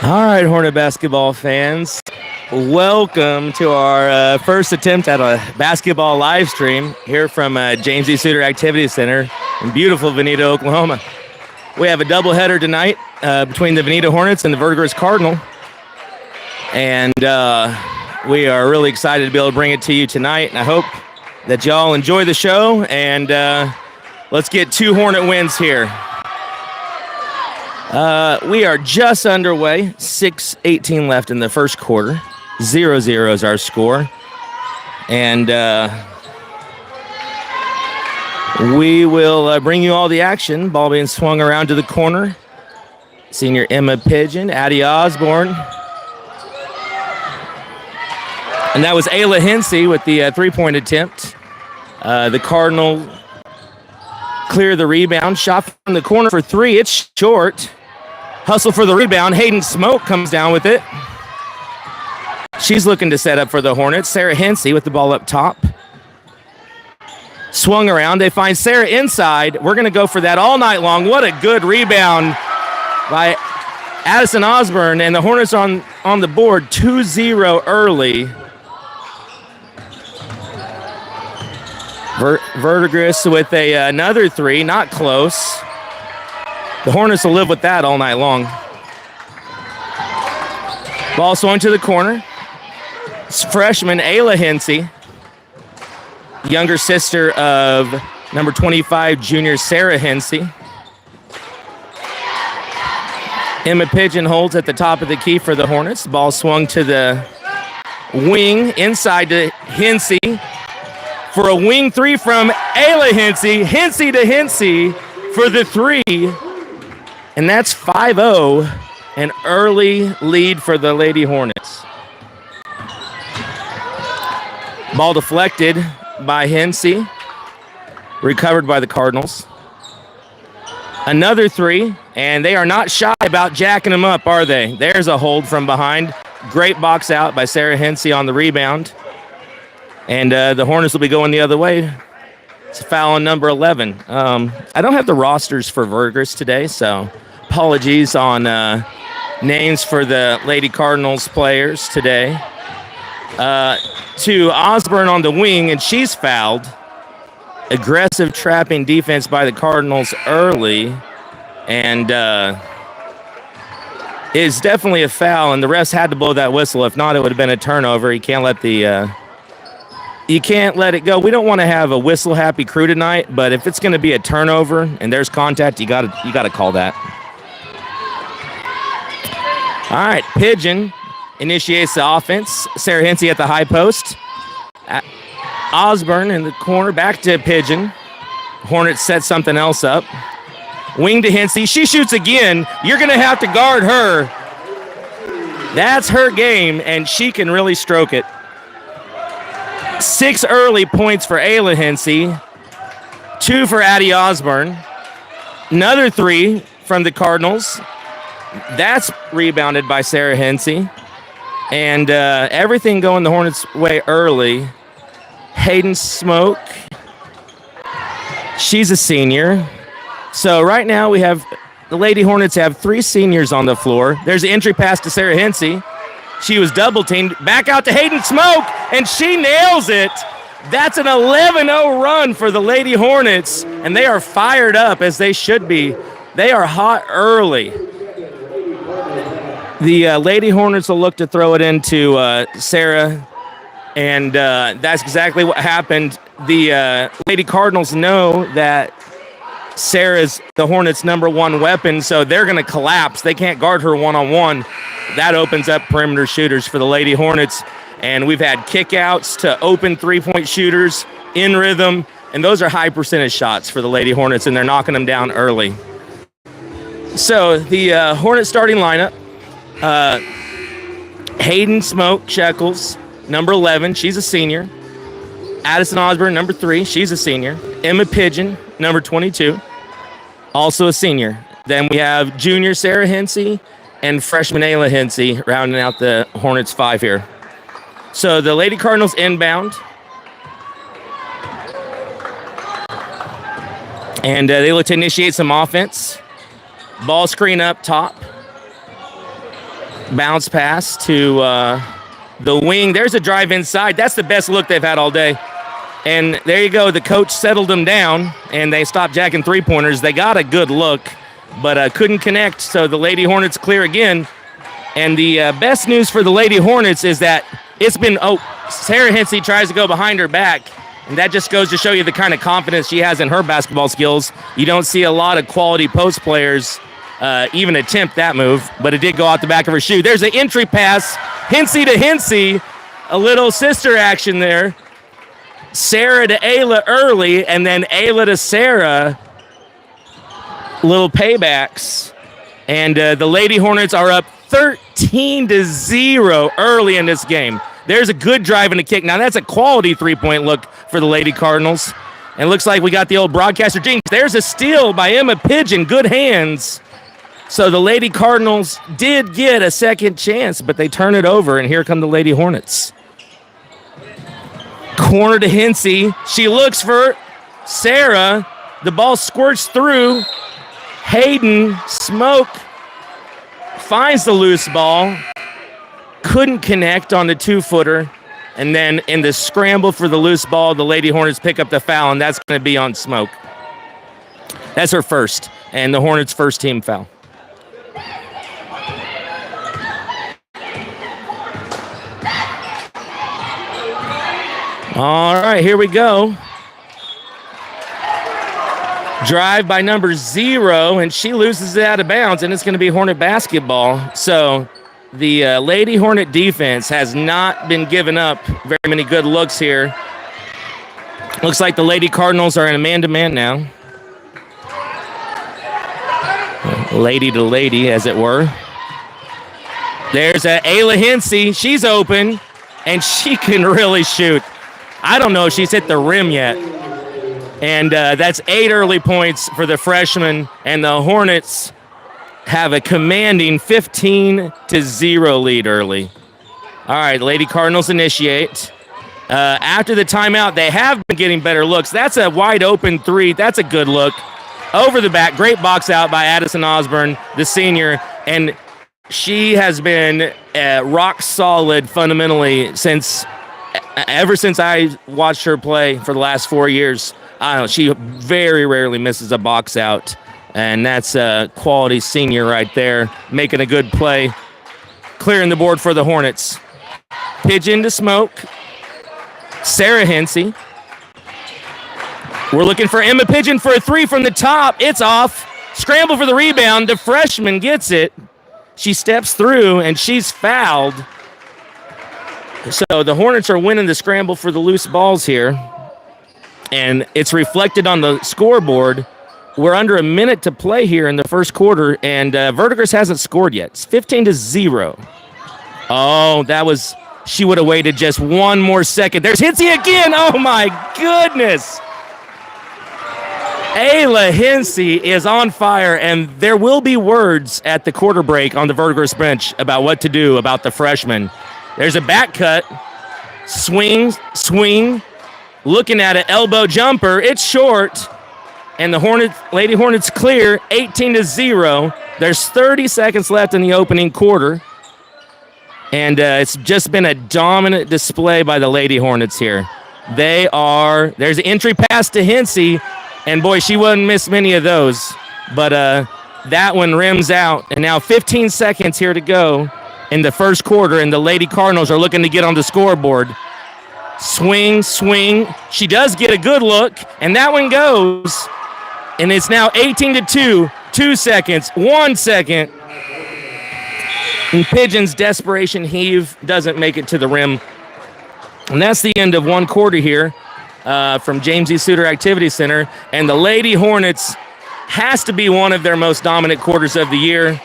All right, Hornet basketball fans, welcome to our first attempt at a basketball live stream here from James E. Suter Activity Center in beautiful Vinita, Oklahoma. We have a doubleheader tonight between the Vinita Hornets and the Verdigris Cardinal, and we are really excited to be able to bring it to you tonight, and I hope that y'all enjoy the show, and let's get 2 Hornet wins here. We are just underway. 6:18 left in the first quarter. 0-0 is our score. And we will bring you all the action. Ball being swung around to the corner. Senior Emma Pigeon, Addie Osborne. And that was Ayla Hensey with the three-point attempt. The Cardinal clear the rebound. Shot from the corner for 3. It's short. Hustle for the rebound. Hayden Smoke comes down with it. She's looking to set up for the Hornets. Sarah Hensey with the ball up top. Swung around. They find Sarah inside. We're going to go for that all night long. What a good rebound by Addison Osborne. And the Hornets on the board 2-0 early. Verdigris with another 3. Not close. The Hornets will live with that all night long. Ball swung to the corner. It's freshman Ayla Hensey, younger sister of number 25 junior Sarah Hensey. Emma Pigeon holds at the top of the key for the Hornets. The ball swung to the wing, inside to Hensey for a wing 3 from Ayla Hensey. Hensey to Hensey for the 3. And that's 5-0, an early lead for the Lady Hornets. Ball deflected by Hensey, recovered by the Cardinals. Another 3, and they are not shy about jacking them up, are they? There's a hold from behind. Great box out by Sarah Hensey on the rebound. And the Hornets will be going the other way. It's a foul on number 11. I don't have the rosters for Verdigris today, so apologies on names for the Lady Cardinals players today. To Osborne on the wing, and she's fouled. Aggressive trapping defense by the Cardinals early, and it's definitely a foul, and the refs had to blow that whistle. If not, it would have been a turnover. You can't let it go. We don't want to have a whistle-happy crew tonight, but if it's going to be a turnover and there's contact, you got to call that. All right, Pigeon initiates the offense. Sarah Hensey at the high post. Osborne in the corner, back to Pigeon. Hornets set something else up. Wing to Hensey. She shoots again. You're going to have to guard her. That's her game, and she can really stroke it. 6 early points for Ayla Hensey. 2 for Addie Osborne. Another 3 from the Cardinals. That's rebounded by Sarah Hensey. And everything going the Hornets' way early. Hayden Smoke. She's a senior. So right now we have the Lady Hornets have 3 seniors on the floor. There's an entry pass to Sarah Hensey. She was double-teamed. Back out to Hayden Smoke, and she nails it. That's an 11-0 run for the Lady Hornets, and they are fired up as they should be. They are hot early. The Lady Hornets will look to throw it into Sarah, and that's exactly what happened. The Lady Cardinals know that Sarah's the Hornets' number 1 weapon, so they're going to collapse. They can't guard her one-on-one. That opens up perimeter shooters for the Lady Hornets, and we've had kickouts to open three-point shooters in rhythm, and those are high percentage shots for the Lady Hornets, and they're knocking them down early. So the Hornet starting lineup, Hayden Smoke Shekels, number 11, she's a senior. Addison Osborne, number 3, she's a senior. Emma Pigeon, number 22, also a senior. Then we have junior Sarah Hensey and freshman Ayla Hensey rounding out the Hornets 5 here. So the Lady Cardinals inbound. And they look to initiate some offense. Ball screen up top. Bounce pass to the wing. There's a drive inside. That's the best look they've had all day. And there you go. The coach settled them down, and they stopped jacking three-pointers. They got a good look, but couldn't connect. So the Lady Hornets clear again. And the best news for the Lady Hornets is that it's been, Sarah Hensey tries to go behind her back, and that just goes to show you the kind of confidence she has in her basketball skills. You don't see a lot of quality post players even attempt that move, but it did go out the back of her shoe. There's an entry pass, Hensey to Hensey, a little sister action there. Sarah to Ayla early, and then Ayla to Sarah, little paybacks. And the Lady Hornets are up 13-0 early in this game. There's a good drive and a kick. Now, that's a quality three-point look for the Lady Cardinals. And it looks like we got the old broadcaster jinx. There's a steal by Emma Pigeon. Good hands. So the Lady Cardinals did get a second chance, but they turn it over, and here come the Lady Hornets. Corner to Hensey. She looks for Sarah. The ball squirts through. Hayden Smoke finds the loose ball. Couldn't connect on the two-footer. And then in the scramble for the loose ball, the Lady Hornets pick up the foul, and that's going to be on Smoke. That's her first, and the Hornets' first team foul. All right, here we go. Drive by number 0, and she loses it out of bounds, and it's going to be Hornet basketball. So the Lady Hornet defense has not been giving up very many good looks here. Looks like the Lady Cardinals are in a man-to-man now. Lady to lady, as it were. There's Ayla Hensey. She's open, and she can really shoot. I don't know if she's hit the rim yet. And that's 8 early points for the freshman, and the Hornets have a commanding 15-0 lead early. All right, Lady Cardinals initiate. After the timeout, they have been getting better looks. That's a wide open three. That's a good look. Over the back, great box out by Addison Osborne, the senior, and she has been rock solid fundamentally ever since I watched her play for the last 4 years. I don't know, she very rarely misses a box out, and that's a quality senior right there, making a good play, clearing the board for the Hornets. Pigeon to Smoke. Sarah Hensey. We're looking for Emma Pigeon for a three from the top. It's off. Scramble for the rebound. The freshman gets it. She steps through, and she's fouled. So the Hornets are winning the scramble for the loose balls here. And it's reflected on the scoreboard. We're under a minute to play here in the first quarter, and Verdigris hasn't scored yet. It's 15-0. Oh, she would have waited just one more second. There's Hensey again. Oh, my goodness. Ayla Hensey is on fire, and there will be words at the quarter break on the Verdigris bench about what to do about the freshman. There's a back cut. Swing. Looking at an elbow jumper. It's short. And the Lady Hornets clear 18-0. There's 30 seconds left in the opening quarter. And it's just been a dominant display by the Lady Hornets here. There's an entry pass to Hensey. And boy, she wouldn't miss many of those. But that one rims out. And now 15 seconds here to go in the first quarter. And the Lady Cardinals are looking to get on the scoreboard. Swing. She does get a good look, and that one goes. And it's now 18-2. 2 seconds. 1 second. And Pigeon's desperation heave doesn't make it to the rim. And that's the end of one quarter here from James E. Suter Activity Center. And the Lady Hornets has to be one of their most dominant quarters of the year.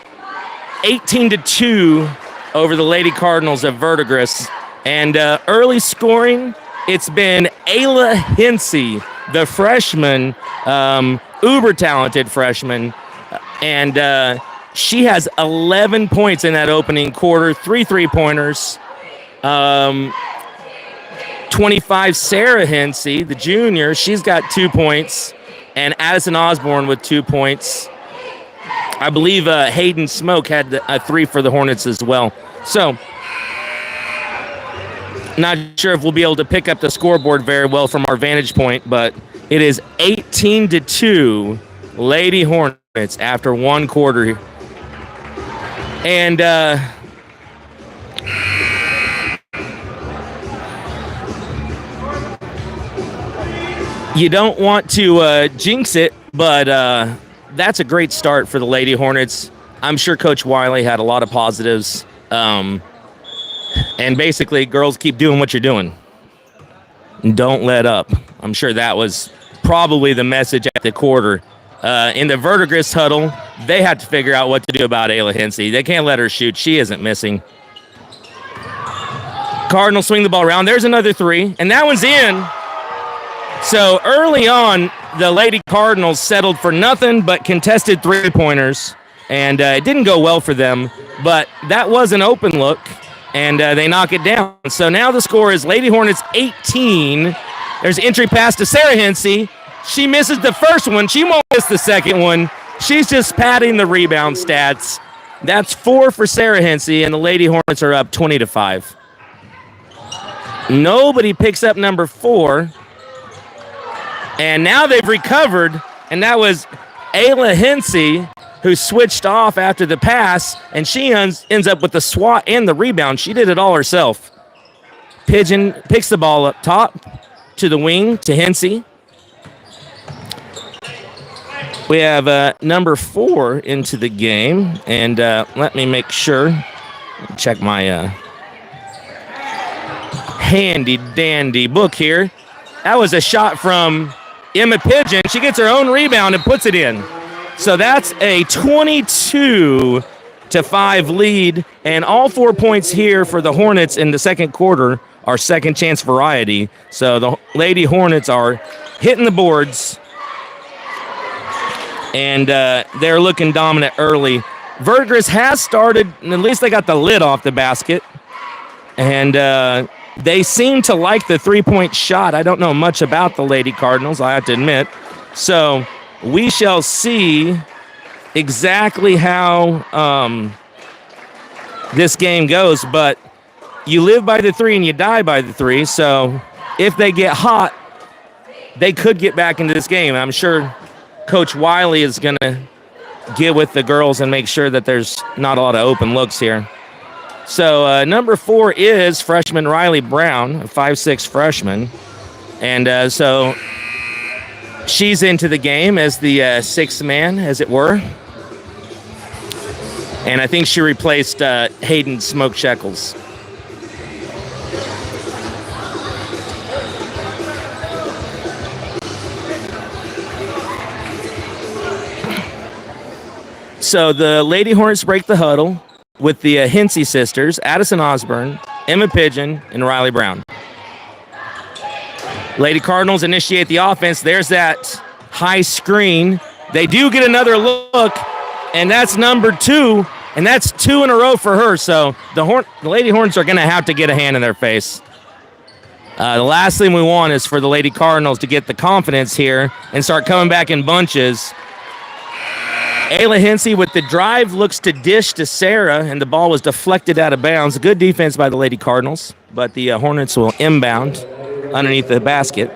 18-2 over the Lady Cardinals of Verdigris. And early scoring, it's been Ayla Hensey, the freshman, uber-talented freshman. And she has 11 points in that opening quarter, 3 3-pointers. 25, Sarah Hensey, the junior, she's got 2 points. And Addison Osborne with 2 points. I believe Hayden Smoke had a 3 for the Hornets as well. So, not sure if we'll be able to pick up the scoreboard very well from our vantage point, but it is 18-2 Lady Hornets after one quarter. And you don't want to jinx it, but that's a great start for the Lady Hornets. I'm sure Coach Wiley had a lot of positives. And basically, girls, keep doing what you're doing. Don't let up. I'm sure that was probably the message at the quarter. In the Verdigris huddle, they had to figure out what to do about Ayla Hensey. They can't let her shoot. She isn't missing. Cardinals swing the ball around. There's another 3, and that one's in. So early on, the Lady Cardinals settled for nothing but contested 3-pointers, and it didn't go well for them, but that was an open look, and they knock it down. So now the score is Lady Hornets 18. There's entry pass to Sarah Hensey. She misses the first one. She won't miss the second one. She's just padding the rebound stats. That's 4 for Sarah Hensey, and the Lady Hornets are up 20-5. Nobody picks up number 4. And now they've recovered, and that was Ayla Hensey, who switched off after the pass, and she ends up with the swat and the rebound. She did it all herself. Pigeon picks the ball up top to the wing to Hensey. We have number 4 into the game, and let me make sure. Check my handy-dandy book here. That was a shot from Emma Pigeon. She gets her own rebound and puts it in. So that's a 22-5 lead, and all 4 points here for the Hornets in the second quarter are second chance variety. So the Lady Hornets are hitting the boards, and they're looking dominant early. Verdigris has started, at least they got the lid off the basket, and they seem to like the 3-point shot. I don't know much about the Lady Cardinals, I have to admit. So we shall see exactly how this game goes. But you live by the 3 and you die by the 3. So if they get hot, they could get back into this game. I'm sure Coach Wiley is going to get with the girls and make sure that there's not a lot of open looks here. So number 4 is freshman Riley Brown, a 5'6" freshman. And so she's into the game as the sixth man, as it were. And I think she replaced Hayden Smoke Shekels. So the Lady Hornets break the huddle with the Hensey sisters, Addison Osborne, Emma Pigeon, and Riley Brown. Lady Cardinals initiate the offense. There's that high screen. They do get another look, and that's number 2, and that's 2 in a row for her. So the Lady Hornets are going to have to get a hand in their face. The last thing we want is for the Lady Cardinals to get the confidence here and start coming back in bunches. Ayla Hensey with the drive looks to dish to Sarah, and the ball was deflected out of bounds. Good defense by the Lady Cardinals, but the Hornets will inbound underneath the basket.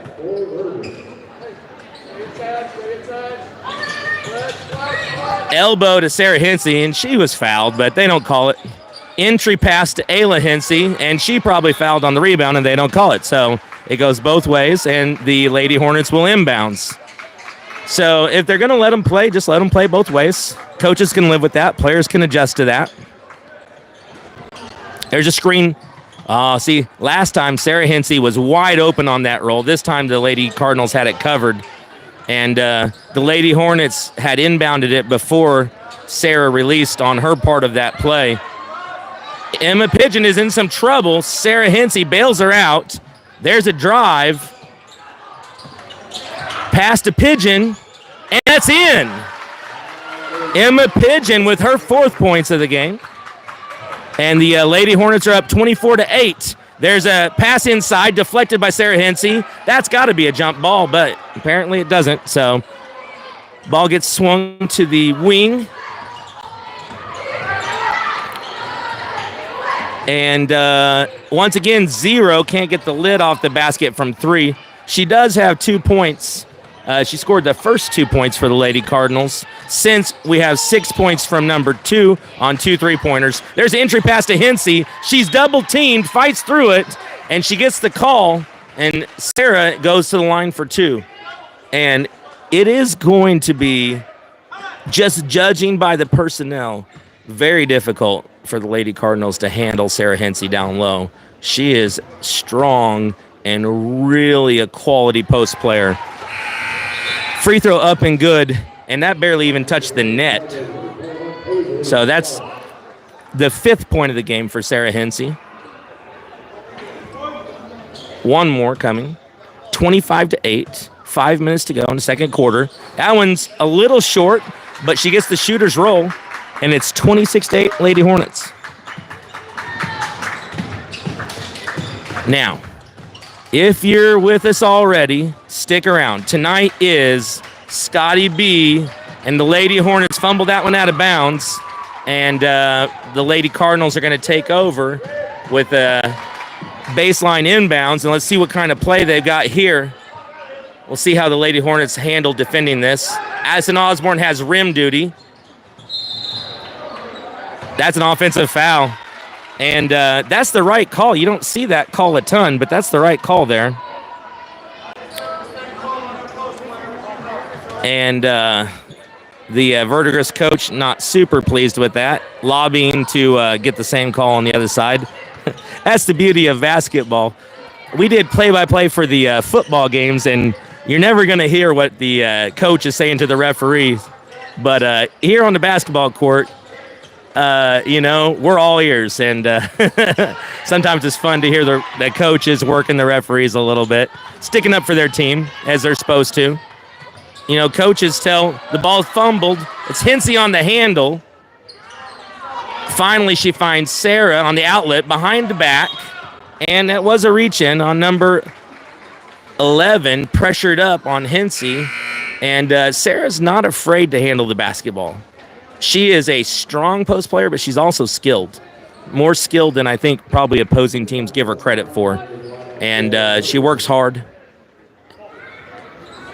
Elbow to Sarah Hensey, and she was fouled, but they don't call it. Entry pass to Ayla Hensey, and she probably fouled on the rebound, and they don't call it. So it goes both ways, and the Lady Hornets will inbounds. So if they're going to let them play, just let them play both ways. Coaches can live with that. Players can adjust to that. There's a screen. See, last time Sarah Hensey was wide open on that roll. This time the Lady Cardinals had it covered. And the Lady Hornets had inbounded it before Sarah released on her part of that play. Emma Pigeon is in some trouble. Sarah Hensey bails her out. There's a drive. Pass to Pigeon, and that's in. Emma Pigeon with her 4th points of the game. And the Lady Hornets are up 24-8. There's a pass inside, deflected by Sarah Hensey. That's got to be a jump ball, but apparently it doesn't. So ball gets swung to the wing, And once again, 0 can't get the lid off the basket from 3. She does have 2 points. She scored the first 2 points for the Lady Cardinals. Since we have 6 points from number 2 on 2 3-pointers. There's an entry pass to Hensey. She's double teamed, fights through it, and she gets the call. And Sarah goes to the line for 2. And it is going to be, just judging by the personnel, very difficult for the Lady Cardinals to handle Sarah Hensey down low. She is strong and really a quality post player. Free throw up and good, and that barely even touched the net. So that's the 5th point of the game for Sarah Hensey. One more coming. 25-8. 5 minutes to go in the second quarter. That one's a little short, but she gets the shooter's roll, and it's 26-8 Lady Hornets. Now, if you're with us already, stick around. Tonight is Scotty B, and the Lady Hornets fumbled that one out of bounds, and the Lady Cardinals are going to take over with a baseline inbounds, and let's see what kind of play they've got here. We'll see how the Lady Hornets handle defending this. Addison Osborne has rim duty. That's an offensive foul. And that's the right call. You don't see that call a ton, but that's the right call there. And the Verdigris coach not super pleased with that, lobbying to get the same call on the other side. That's the beauty of basketball. We did play-by-play for the football games, and you're never going to hear what the coach is saying to the referee. But here on the basketball court, we're all ears. And sometimes it's fun to hear the coaches working the referees a little bit, sticking up for their team as they're supposed to. You know, coaches tell the ball's fumbled. It's Hensey on the handle. Finally, she finds Sarah on the outlet behind the back. And that was a reach-in on number 11, pressured up on Hensey. And Sarah's not afraid to handle the basketball. She is a strong post player, but she's also skilled. More skilled than I think probably opposing teams give her credit for. And she works hard.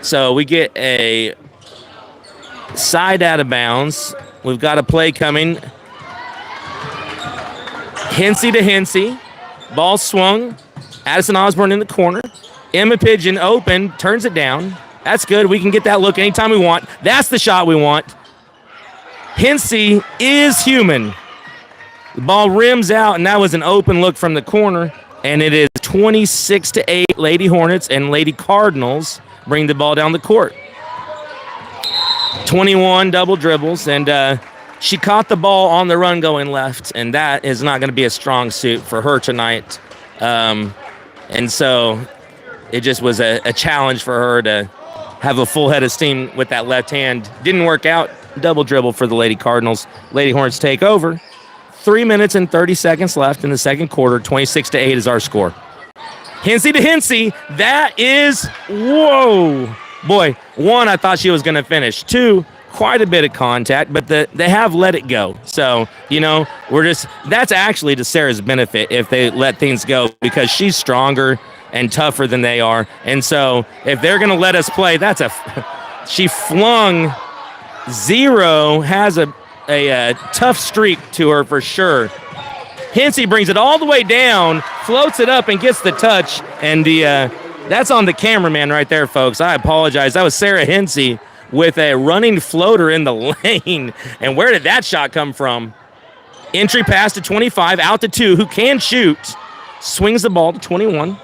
So we get a side out of bounds. We've got a play coming. Hensey to Hensey. Ball swung. Addison Osborne in the corner. Emma Pigeon open, turns it down. That's good. We can get that look anytime we want. That's the shot we want. Hensey is human. The ball rims out, and that was an open look from the corner. And it is 26-8 Lady Hornets, and Lady Cardinals bring the ball down the court. 21 double dribbles, and she caught the ball on the run going left, and that is not going to be a strong suit for her tonight. And so it just was a challenge for her to have a full head of steam with that left hand. Didn't work out. Double dribble for the Lady Cardinals. Lady Hornets take over. 3 minutes and 30 seconds left in the second quarter. 26-8 is our score. Hensey to Hensey. That is, whoa. Boy, 1, I thought she was going to finish. 2, quite a bit of contact, but they have let it go. So, that's actually to Sarah's benefit if they let things go, because she's stronger and tougher than they are. And so if they're going to let us play, she flung 0, has a tough streak to her for sure. Hensey brings it all the way down, floats it up, and gets the touch. And that's on the cameraman right there, folks. I apologize. That was Sarah Hensey with a running floater in the lane. And where did that shot come from? Entry pass to 25, out to 2, who can shoot. Swings the ball to 21.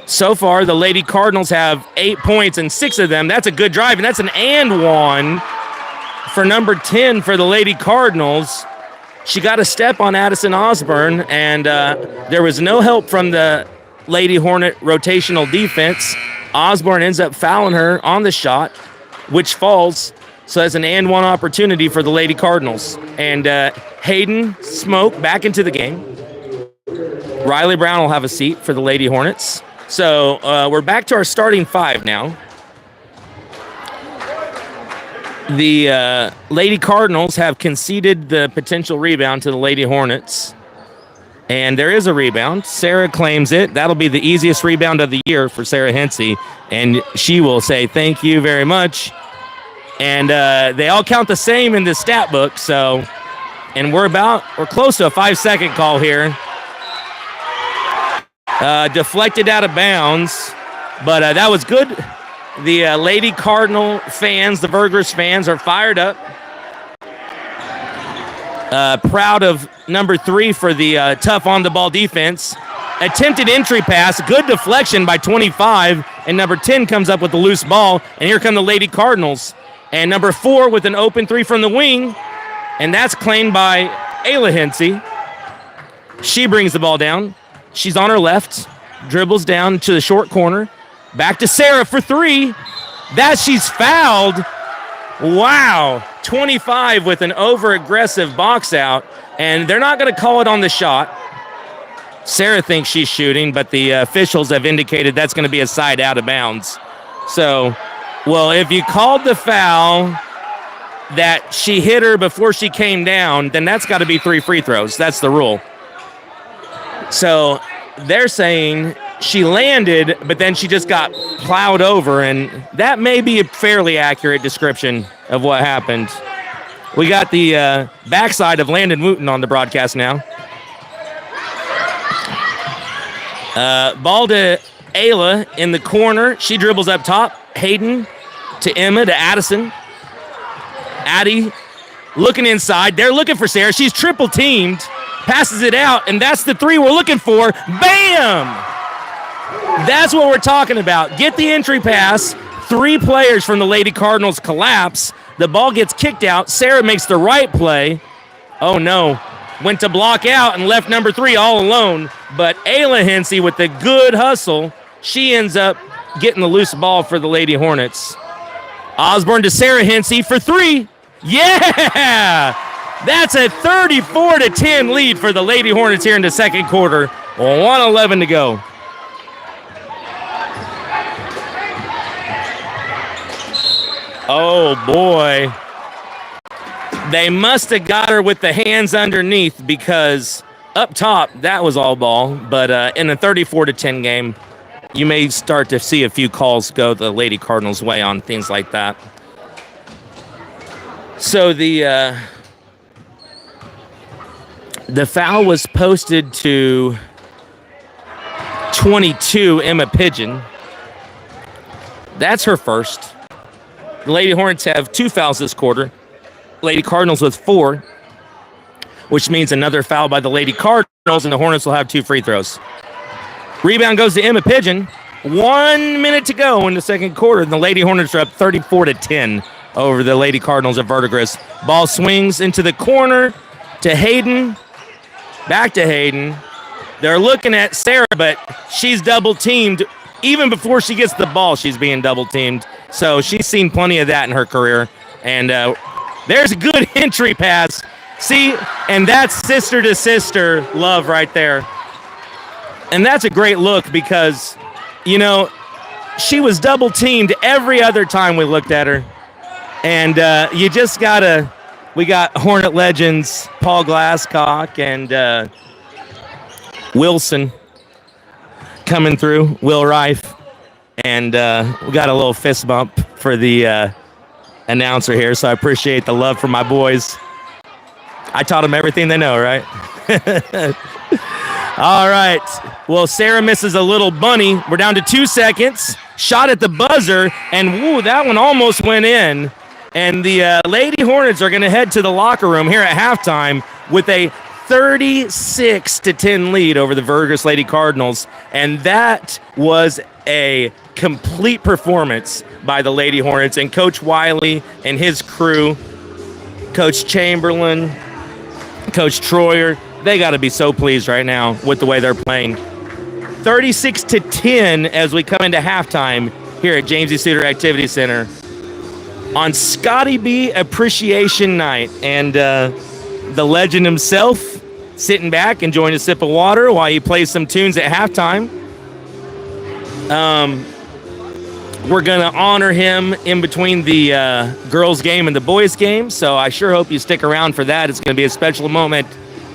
So far, the Lady Cardinals have 8 points, and 6 of them. That's a good drive, and that's an and one for number 10 for the Lady Cardinals. She got a step on Addison Osborne, and there was no help from the Lady Hornet rotational defense. Osborne ends up fouling her on the shot, which falls. So that's an and one opportunity for the Lady Cardinals. And Hayden Smoke back into the game. Riley Brown will have a seat for the Lady Hornets. So we're back to our starting 5 now. The Lady Cardinals have conceded the potential rebound to the Lady Hornets. And there is a rebound. Sarah claims it. That'll be the easiest rebound of the year for Sarah Hensey. And she will say thank you very much. And they all count the same in the stat book. So, and we're close to a 5-second call here. Deflected out of bounds. But that was good. The Lady Cardinal fans, the Verdigris fans, are fired up. Proud of number 3 for the tough on-the-ball defense. Attempted entry pass, good deflection by 25, and number 10 comes up with the loose ball, and here come the Lady Cardinals. And number 4 with an open 3 from the wing, and that's claimed by Ayla Hensey. She brings the ball down. She's on her left, dribbles down to the short corner. Back to Sarah for 3. She's fouled. Wow. 25 with an over-aggressive box out, and they're not going to call it on the shot. Sarah thinks she's shooting, but the officials have indicated that's going to be a side out of bounds. So, well, if you called the foul that she hit her before she came down, then that's got to be 3 free throws. That's the rule. So they're saying she landed, but then she just got plowed over, and that may be a fairly accurate description of what happened. We got the backside of Landon Wooten on the broadcast now. Ball to Ayla in the corner. She dribbles up top. Hayden to Emma to Addison. Addie looking inside. They're looking for Sarah. She's triple teamed. Passes it out, and that's the 3 we're looking for. Bam! That's what we're talking about. Get the entry pass. 3 players from the Lady Cardinals collapse. The ball gets kicked out. Sarah makes the right play. Oh, no. Went to block out and left number 3 all alone. But Ayla Hensey with the good hustle, she ends up getting the loose ball for the Lady Hornets. Osborne to Sarah Hensey for 3. Yeah! That's a 34-10 lead for the Lady Hornets here in the second quarter. 1:11 to go. Oh, boy. They must have got her with the hands underneath, because up top, that was all ball. But in a 34-10 game, you may start to see a few calls go the Lady Cardinals' way on things like that. So the foul was posted to 22, Emma Pigeon. That's her first. The Lady Hornets have 2 fouls this quarter. Lady Cardinals with 4, which means another foul by the Lady Cardinals, and the Hornets will have 2 free throws. Rebound goes to Emma Pigeon. 1 minute to go in the second quarter, and the Lady Hornets are up 34-10 over the Lady Cardinals of Verdigris. Ball swings into the corner to Hayden. Back to Hayden. They're looking at Sarah, but she's double-teamed. Even before she gets the ball, she's being double-teamed. So she's seen plenty of that in her career. And there's a good entry pass. See, and that's sister-to-sister love right there. And that's a great look because, you know, she was double-teamed every other time we looked at her. And you just got to... We got Hornet legends Paul Glasscock and Wilson coming through, Will Rife. And we got a little fist bump for the announcer here, so I appreciate the love from my boys. I taught them everything they know, right? All right. Well, Sarah misses a little bunny. We're down to 2 seconds. Shot at the buzzer, and woo, that one almost went in. And the Lady Hornets are going to head to the locker room here at halftime with a 36-10 lead over the Verdigris Lady Cardinals. And that was a complete performance by the Lady Hornets and Coach Wiley and his crew, Coach Chamberlain, Coach Troyer. They got to be so pleased right now with the way they're playing. 36-10 as we come into halftime here at James E. Suter Activity Center on Scotty B Appreciation Night. And the legend himself sitting back, enjoying a sip of water while he plays some tunes at halftime. we're going to honor him in between the girls' game and the boys' game. So I sure hope you stick around for that. It's going to be a special moment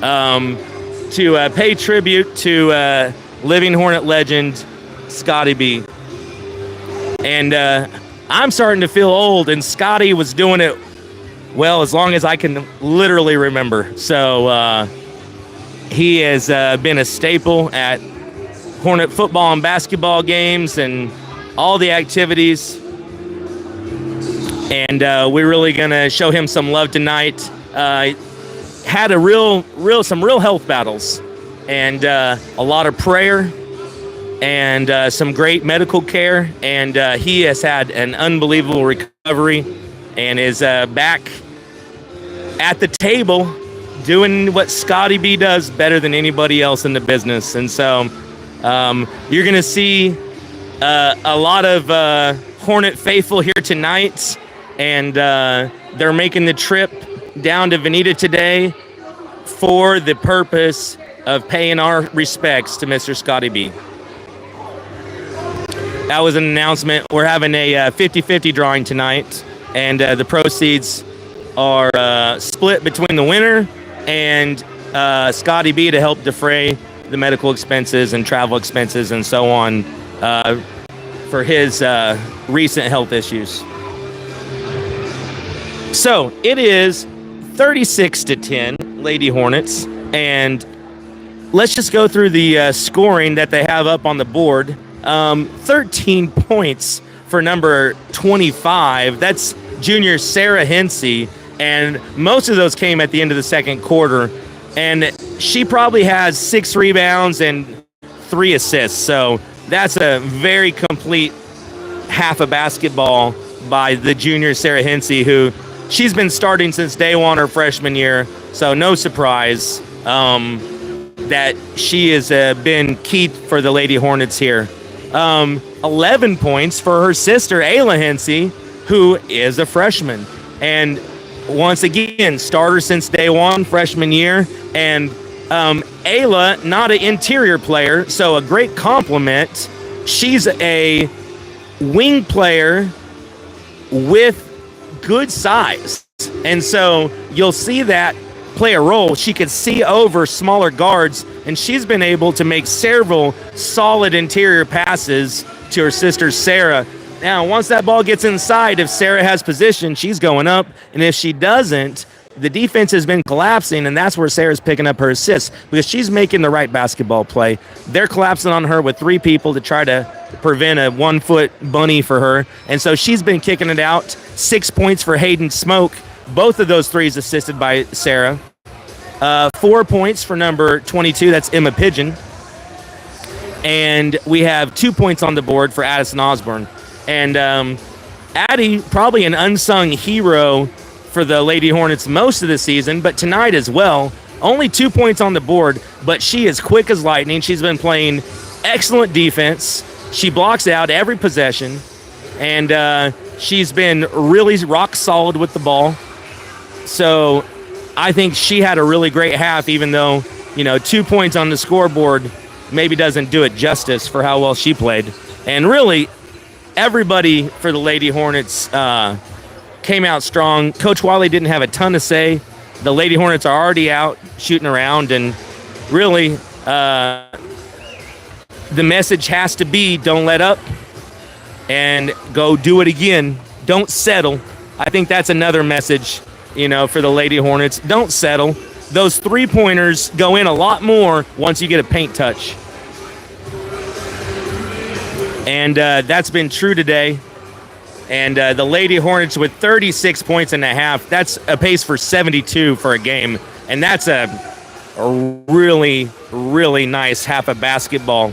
to pay tribute to living Hornet legend Scotty B. And I'm starting to feel old, and Scotty was doing it, well, as long as I can literally remember. So he has been a staple at Hornet football and basketball games and all the activities. And we're really going to show him some love tonight. Had some real health battles, and a lot of prayer, and some great medical care, and he has had an unbelievable recovery and is back at the table doing what Scotty B does better than anybody else in the business. And so you're going to see a lot of Hornet faithful here tonight, and they're making the trip down to Vinita today for the purpose of paying our respects to Mr. Scotty B. That was an announcement. We're having a 50-50 drawing tonight, and the proceeds are split between the winner and Scotty B to help defray the medical expenses and travel expenses and so on for his recent health issues. So it is 36-10, Lady Hornets, and let's just go through the scoring that they have up on the board. 13 points for number 25. That's junior Sarah Hensey, and most of those came at the end of the second quarter. And she probably has 6 rebounds and 3 assists. So that's a very complete half of basketball by the junior Sarah Hensey, who she's been starting since day one her freshman year. So no surprise that she has been key for the Lady Hornets here. 11 points for her sister, Ayla Hensey, who is a freshman. And once again, starter since day one, freshman year. And Ayla, not an interior player, so a great compliment. She's a wing player with good size. And so you'll see that play a role. She could see over smaller guards, and she's been able to make several solid interior passes to her sister Sarah. Now, once that ball gets inside, if Sarah has position, she's going up, and if she doesn't, the defense has been collapsing, and that's where Sarah's picking up her assists because she's making the right basketball play. They're collapsing on her with 3 people to try to prevent a 1-foot bunny for her, and so she's been kicking it out. 6 points for Hayden Smoke. Both of those threes assisted by Sarah. 4 points for number 22. That's Emma Pigeon. And we have 2 points on the board for Addison Osborne. And Addie, probably an unsung hero for the Lady Hornets most of the season, but tonight as well. Only 2 points on the board, but she is quick as lightning. She's been playing excellent defense. She blocks out every possession. And she's been really rock solid with the ball. So I think she had a really great half, even though, 2 points on the scoreboard maybe doesn't do it justice for how well she played. And really, everybody for the Lady Hornets came out strong. Coach Wiley didn't have a ton to say. The Lady Hornets are already out shooting around, and really the message has to be don't let up and go do it again. Don't settle. I think that's another message, for the Lady Hornets. Don't settle. Those 3-pointers go in a lot more once you get a paint touch. And that's been true today. And the Lady Hornets with 36 points and a half, that's a pace for 72 for a game. And that's a really, really nice half of basketball.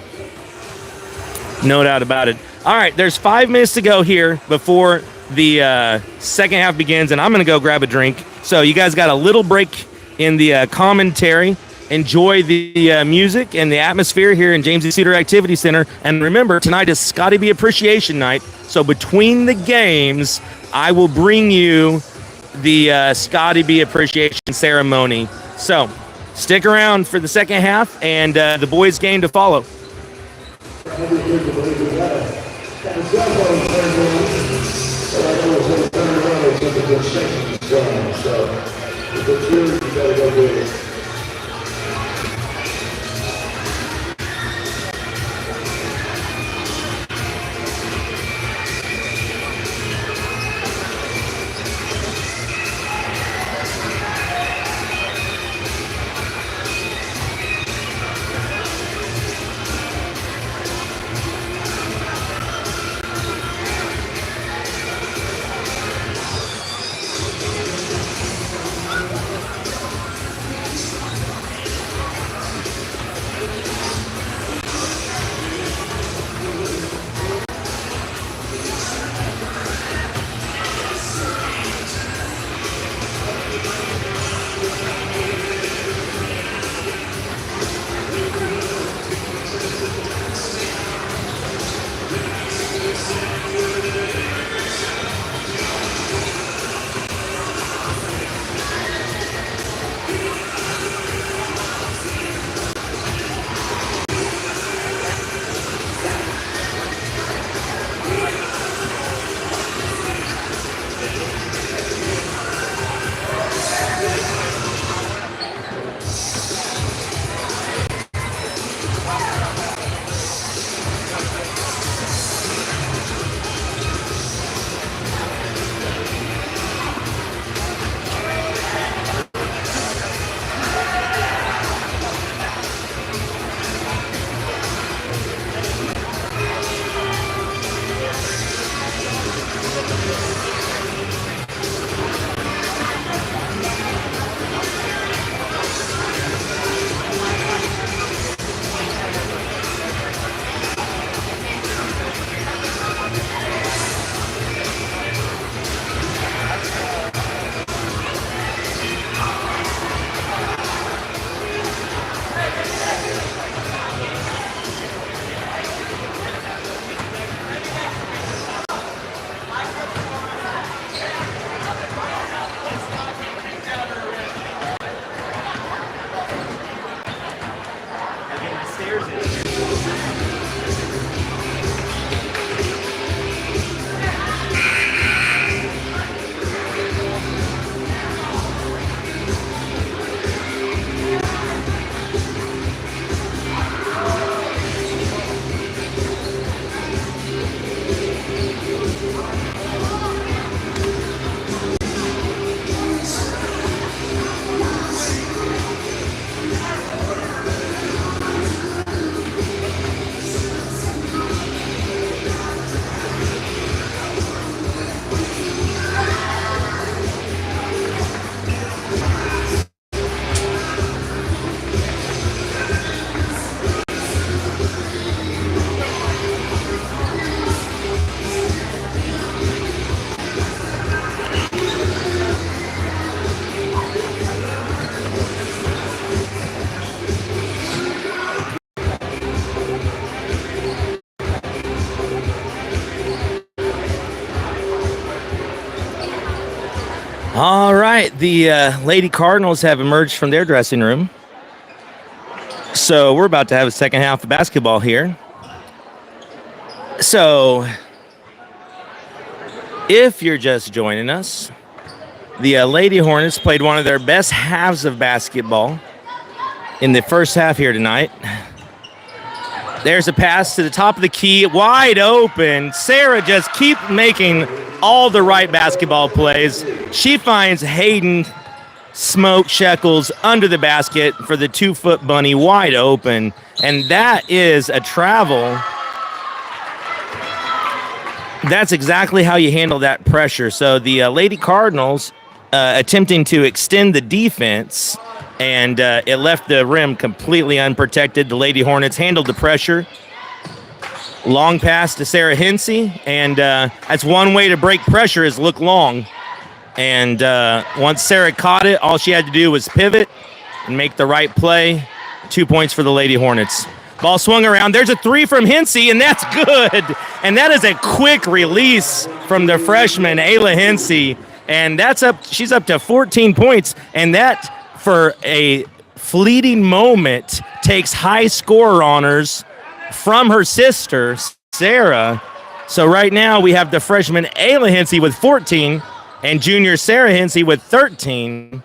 No doubt about it. All right, there's 5 minutes to go here before the second half begins, and I'm going to go grab a drink. So you guys got a little break in the commentary. Enjoy the music and the atmosphere here in James E. Cedar Activity Center. And remember, tonight is Scotty B Appreciation Night. So between the games, I will bring you the Scotty B Appreciation Ceremony. So stick around for the second half and the boys' game to follow. All right, the Lady Cardinals have emerged from their dressing room. So we're about to have a second half of basketball here. So if you're just joining us, the Lady Hornets played one of their best halves of basketball in the first half here tonight. There's a pass to the top of the key, wide open. Sarah just keeps making all the right basketball plays. She finds Hayden Smoke Shekels under the basket for the 2-foot bunny, wide open. And that is a travel. That's exactly how you handle that pressure. So the Lady Cardinals attempting to extend the defense, and it left the rim completely unprotected. The Lady Hornets handled the pressure. Long pass to Sarah Hensey, and that's one way to break pressure is look long. And once Sarah caught it, all she had to do was pivot and make the right play. 2 points for the Lady Hornets. Ball swung around. There's a three from Hensey, and that's good. And that is a quick release from the freshman, Ayla Hensey. And that's up. She's up to 14 points, and that, for a fleeting moment, takes high scorer honors from her sister, Sarah. So right now we have the freshman Ayla Hensey with 14, and junior Sarah Hensey with 13.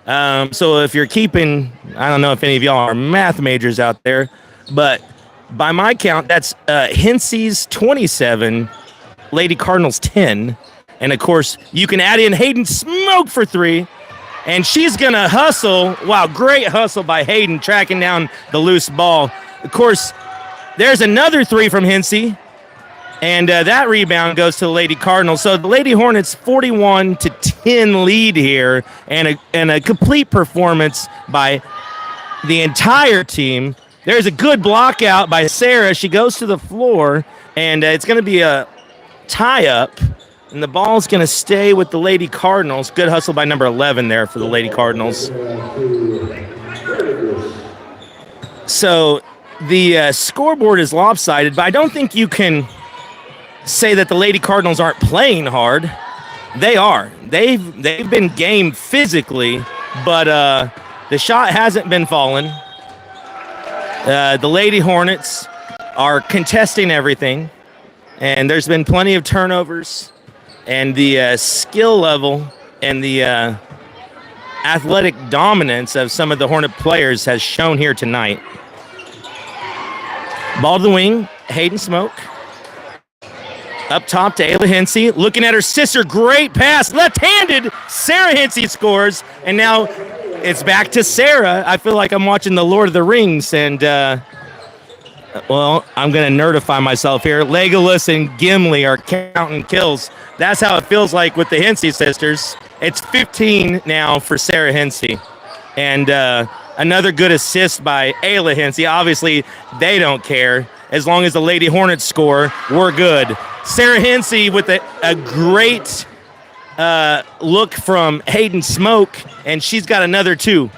So if you're keeping, I don't know if any of y'all are math majors out there, but by my count, that's Hensey's 27, Lady Cardinals 10. And of course, you can add in Hayden Smoke for 3. And she's going to hustle. Wow, great hustle by Hayden, tracking down the loose ball. Of course, there's another 3 from Hensey. And that rebound goes to the Lady Cardinals. So the Lady Hornets 41-10 lead here, and a complete performance by the entire team. There's a good block out by Sarah. She goes to the floor, and it's going to be a tie-up, and the ball's going to stay with the Lady Cardinals. Good hustle by number 11 there for the Lady Cardinals. So the scoreboard is lopsided, but I don't think you can say that the Lady Cardinals aren't playing hard. They are. They've been game physically, but the shot hasn't been falling. The Lady Hornets are contesting everything, and there's been plenty of turnovers, and the skill level and the athletic dominance of some of the Hornet players has shown here tonight. Ball to the wing, Hayden Smoke. Up top to Ayla Hensey, looking at her sister, great pass, left-handed, Sarah Hensey scores, and now it's back to Sarah. I feel like I'm watching the Lord of the Rings, and, well, I'm going to nerdify myself here. Legolas and Gimli are counting kills. That's how it feels like with the Hensey sisters. It's 15 now for Sarah Hensey, and another good assist by Ayla Hensey. Obviously, they don't care. As long as the Lady Hornets score, we're good. Sarah Hensey with a great look from Hayden Smoke, and she's got another 2.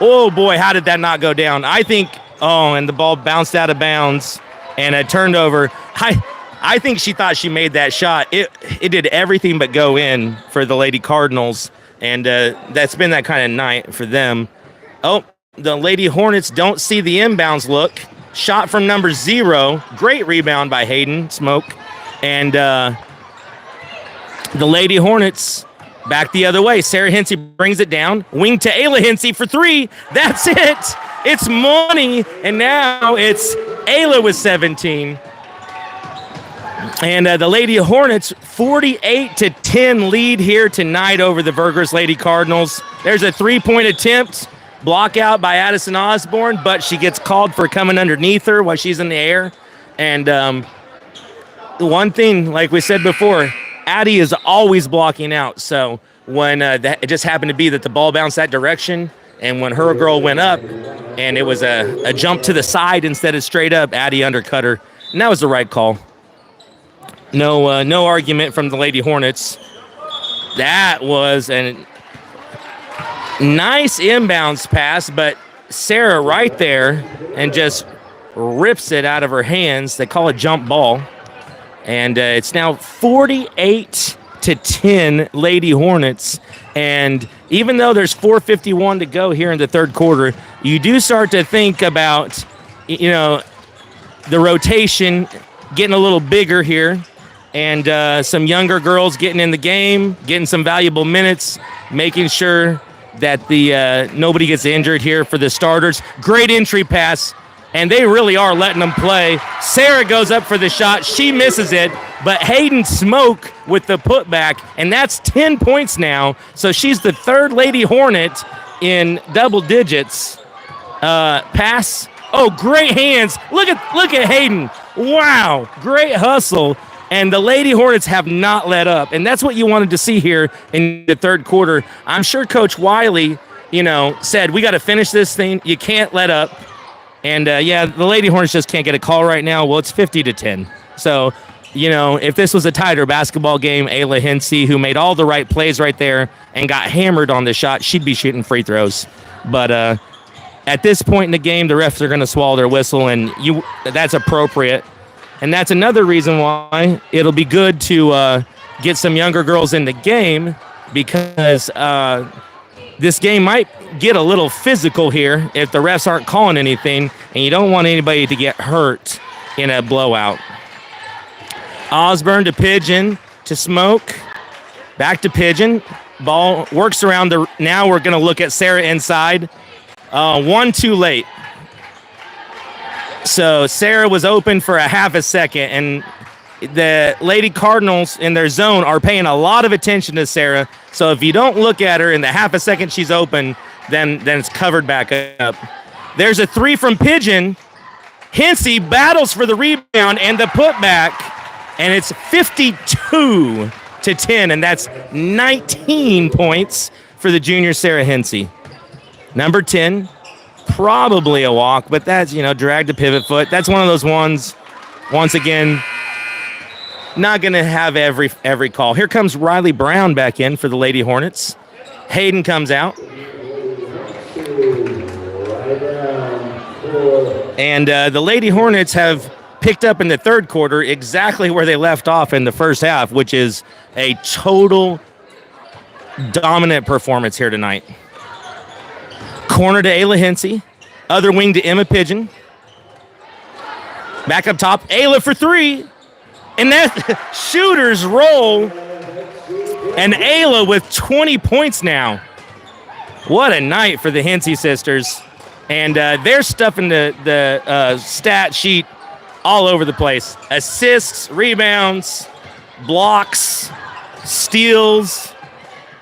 Oh, boy, how did that not go down? I think, and the ball bounced out of bounds, and it turned over. I think she thought she made that shot. It did everything but go in for the Lady Cardinals, and that's been that kind of night for them. Oh, the Lady Hornets don't see the inbounds look. Shot from number 0. Great rebound by Hayden Smoke. And the Lady Hornets back the other way. Sarah Hensey brings it down. Wing to Ayla Hensey for 3. That's it. It's money. And now it's Ayla with 17. And the Lady Hornets 48-10 lead here tonight over the Verdigris Lady Cardinals. There's a 3-point attempt. Block out by Addison Osborne, but she gets called for coming underneath her while she's in the air. And one thing, like we said before, Addie is always blocking out. So when it just happened to be that the ball bounced that direction, and when her girl went up and it was a jump to the side instead of straight up, Addie undercut her. And that was the right call. No argument from the Lady Hornets. That was a nice inbounds pass, but Sarah right there and just rips it out of her hands. They call it jump ball. And it's now 48-10 Lady Hornets. And even though there's 4:51 to go here in the third quarter, you do start to think about, the rotation getting a little bigger here. And some younger girls getting in the game, getting some valuable minutes, making sure that the nobody gets injured here for the starters. Great entry pass, and they really are letting them play. Sarah goes up for the shot. She misses it, but Hayden Smoke with the putback, and that's 10 points now. So she's the third Lady Hornet in double digits. Pass. Oh, great hands. Look at Hayden. Wow, great hustle. And the Lady Hornets have not let up. And that's what you wanted to see here in the third quarter. I'm sure Coach Wiley, said, we got to finish this thing. You can't let up. And, the Lady Hornets just can't get a call right now. Well, it's 50-10. So, if this was a tighter basketball game, Ayla Hensey, who made all the right plays right there and got hammered on the shot, she'd be shooting free throws. But at this point in the game, the refs are going to swallow their whistle, and that's appropriate. And that's another reason why it'll be good to get some younger girls in the game, because this game might get a little physical here if the refs aren't calling anything, and you don't want anybody to get hurt in a blowout. Osborne to Pigeon to Smoke. Back to Pigeon. Ball works around the. Now we're going to look at Sarah inside. One too late. So Sarah was open for a half a second, and the Lady Cardinals in their zone are paying a lot of attention to Sarah. So if you don't look at her in the half a second she's open, then it's covered back up. There's a three from Pigeon. Hensey battles for the rebound and the putback, and it's 52-10, and that's 19 points for the junior Sarah Hensey. Number 10, probably a walk, but that's, drag the pivot foot. That's one of those ones, once again, not going to have every call. Here comes Riley Brown back in for the Lady Hornets. Hayden comes out. And the Lady Hornets have picked up in the third quarter exactly where they left off in the first half, which is a total dominant performance here tonight. Corner to Ayla Hensey. Other wing to Emma Pigeon. Back up top, Ayla for three. And that shooters roll. And Ayla with 20 points now. What a night for the Hensey sisters. And they're stuffing the stat sheet all over the place. Assists, rebounds, blocks, steals,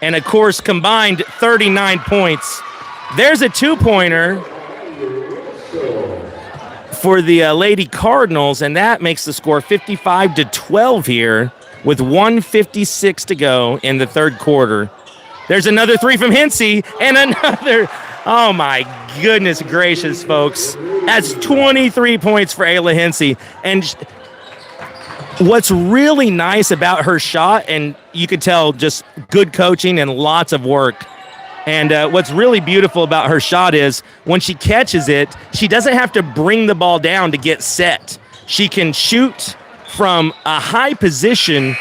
and of course combined 39 points. There's a two-pointer for the Lady Cardinals, and that makes the score 55-12 here with 1:56 to go in the third quarter. There's another three from Hensey and another. Oh my goodness gracious, folks. That's 23 points for Ayla Hensey. And what's really nice about her shot, and you could tell just good coaching and lots of work. And what's really beautiful about her shot is when she catches it, she doesn't have to bring the ball down to get set. She can shoot from a high position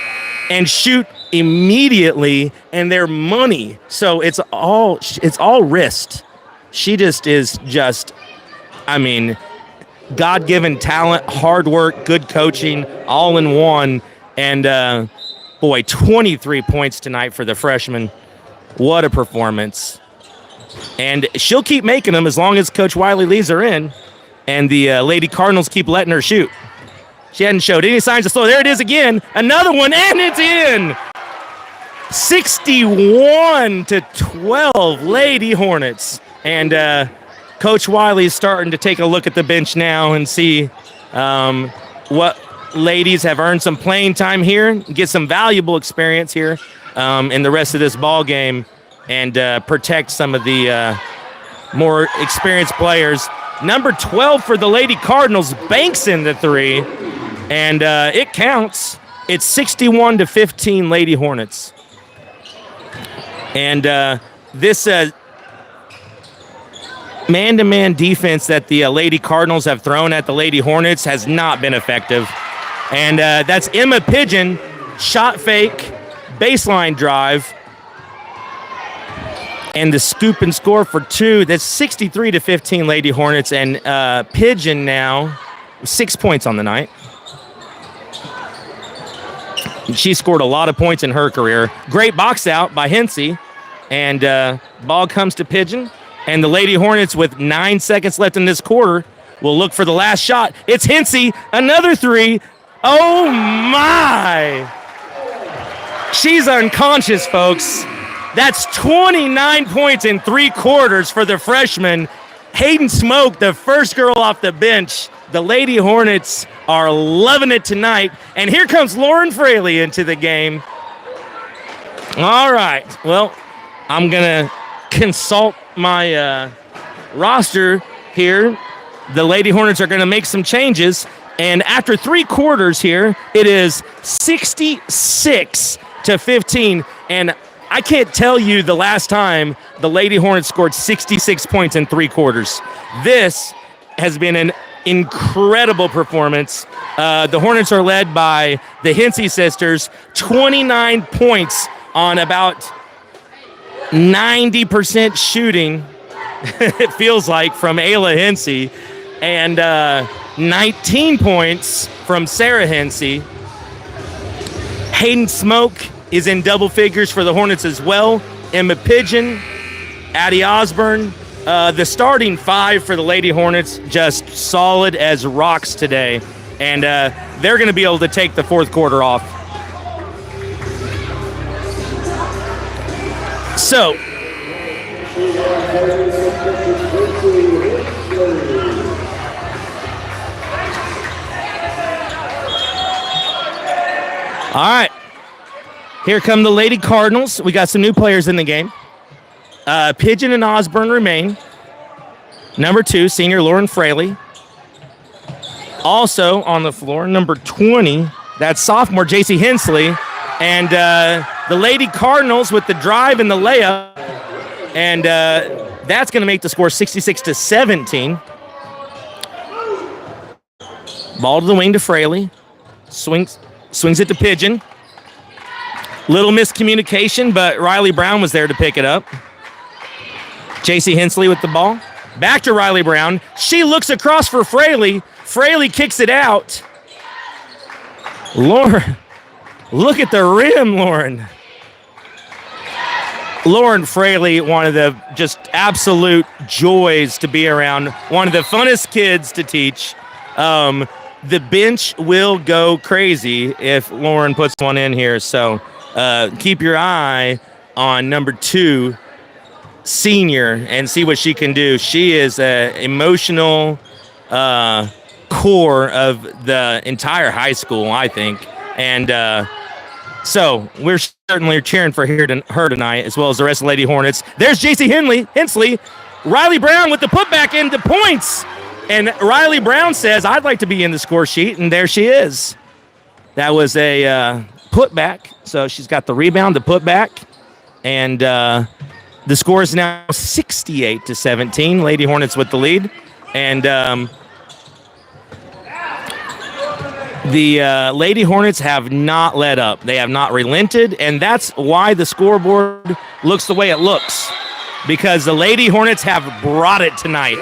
and shoot immediately, and they're money. So it's all wrist. She is God-given talent, hard work, good coaching, all in one. And 23 points tonight for the freshman. What a performance. And she'll keep making them as long as Coach Wiley leaves her in. And the Lady Cardinals keep letting her shoot. She hadn't showed any signs of slow. There it is again. Another one, and it's in. 61-12, Lady Hornets. And Coach Wiley's starting to take a look at the bench now and see what ladies have earned some playing time here, get some valuable experience here in the rest of this ball game, and protect some of the more experienced players. Number 12 for the Lady Cardinals banks in the three, and it counts. It's 61-15 Lady Hornets. And this man-to-man defense that the Lady Cardinals have thrown at the Lady Hornets has not been effective. And that's Emma Pigeon, shot fake, baseline drive, and the scoop and score for two. That's 63-15 Lady Hornets, and Pigeon now 6 points on the night. She scored a lot of points in her career. Great box out by Hensey, and ball comes to Pigeon. And the Lady Hornets, with 9 seconds left in this quarter, will look for the last shot. It's Hensey, another three. Oh, my. She's unconscious, folks. That's 29 points in 3 quarters for the freshman. Hayden Smoke, the first girl off the bench. The Lady Hornets are loving it tonight. And here comes Lauren Fraley into the game. All right. Well, I'm going to consult my roster here. The Lady Hornets are going to make some changes. And after 3 quarters here, it is 66-15. And I can't tell you the last time the Lady Hornets scored 66 points in 3 quarters. This has been an incredible performance. The Hornets are led by the Hensey sisters, 29 points on about 90% shooting, it feels like, from Ayla Hensey, and 19 points from Sarah Hensey. Hayden Smoke is in double figures for the Hornets as well. Emma Pigeon, Addie Osborne. The starting five for the Lady Hornets, just solid as rocks today. And they're going to be able to take the fourth quarter off. So, all right. Here come the Lady Cardinals. We got some new players in the game. Pigeon and Osborne remain. Number 2, senior Lauren Fraley. Also on the floor, number 20, that's sophomore JC Hensley. And the Lady Cardinals with the drive and the layup. And that's going to make the score 66-17. Ball to the wing to Fraley. Swings it to Pigeon. Little miscommunication, but Riley Brown was there to pick it up. JC Hensley with the ball. Back to Riley Brown. She looks across for Fraley. Fraley kicks it out. Lauren, look at the rim, Lauren. Lauren Fraley, one of the just absolute joys to be around. One of the funnest kids to teach. The bench will go crazy if Lauren puts one in here. So keep your eye on number 2, senior, and see what she can do. She is an emotional core of the entire high school, I think. And so we're certainly cheering for her tonight, as well as the rest of the Lady Hornets. There's JC Hensley. Riley Brown with the putback into points. And Riley Brown says, I'd like to be in the score sheet, and there she is. That was a putback. So she's got the rebound, the putback, and the score is now 68-17. Lady Hornets with the lead. And the Lady Hornets have not let up. They have not relented, and that's why the scoreboard looks the way it looks, because the Lady Hornets have brought it tonight.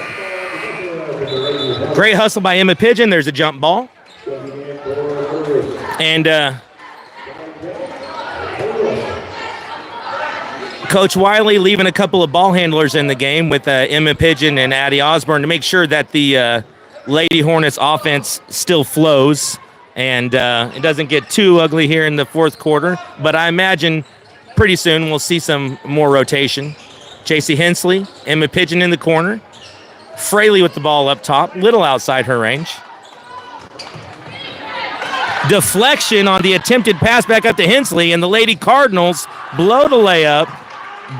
Great hustle by Emma Pigeon. There's a jump ball. And Coach Wiley leaving a couple of ball handlers in the game with Emma Pigeon and Addie Osborne to make sure that the Lady Hornets offense still flows and it doesn't get too ugly here in the fourth quarter. But I imagine pretty soon we'll see some more rotation. JC Hensley, Emma Pigeon in the corner. Fraley with the ball up top, little outside her range. Deflection on the attempted pass back up to Hensley, and the Lady Cardinals blow the layup.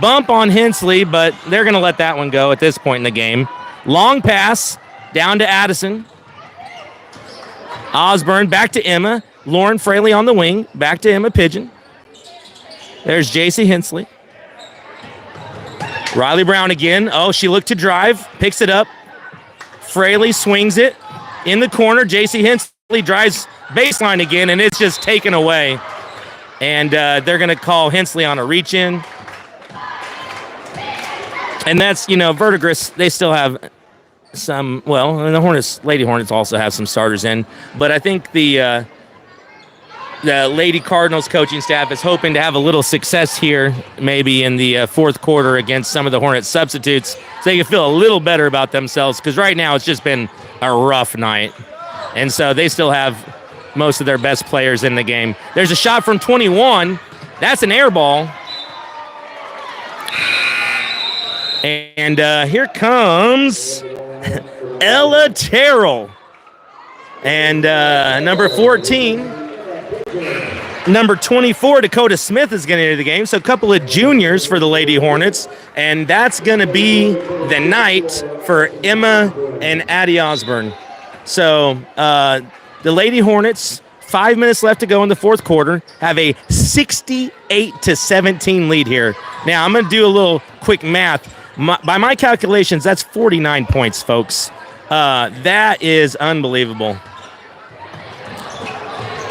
Bump on Hensley, but they're going to let that one go at this point in the game. Long pass down to Addison. Osborne back to Emma. Lauren Fraley on the wing, back to Emma Pigeon. There's JC Hensley. Riley Brown again. Oh, she looked to drive, picks it up. Fraley swings it in the corner. JC Hensley drives baseline again, and it's just taken away. And they're going to call Hensley on a reach-in. And that's, Verdigris, they still have some, and the Lady Hornets also have some starters in. But I think the Lady Cardinals coaching staff is hoping to have a little success here, maybe in the fourth quarter against some of the Hornets substitutes, so they can feel a little better about themselves, because right now it's just been a rough night. And so they still have most of their best players in the game. There's a shot from 21. That's an air ball. And here comes Ella Terrell. And number 14. Number 24, Dakota Smith, is going to enter the game. So a couple of juniors for the Lady Hornets. And that's going to be the night for Emma and Addie Osborne. So the Lady Hornets, 5 minutes left to go in the fourth quarter, have a 68-17 lead here. Now, I'm going to do a little quick math. By my calculations, that's 49 points, folks. That is unbelievable.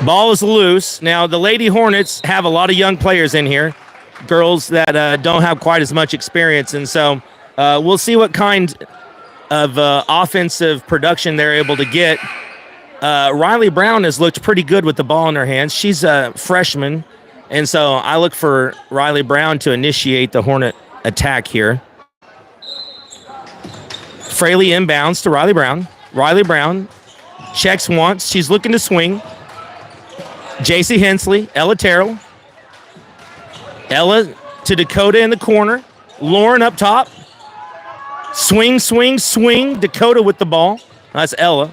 Ball is loose. Now, the Lady Hornets have a lot of young players in here, girls that don't have quite as much experience. And so we'll see what kind of offensive production they're able to get. Riley Brown has looked pretty good with the ball in her hands. She's a freshman. And so I look for Riley Brown to initiate the Hornet attack here. Fraley inbounds to Riley Brown. Riley Brown checks once. She's looking to swing. JC Hensley, Ella Terrell. Ella to Dakota in the corner. Lauren up top. Swing, swing, swing. Dakota with the ball. That's Ella.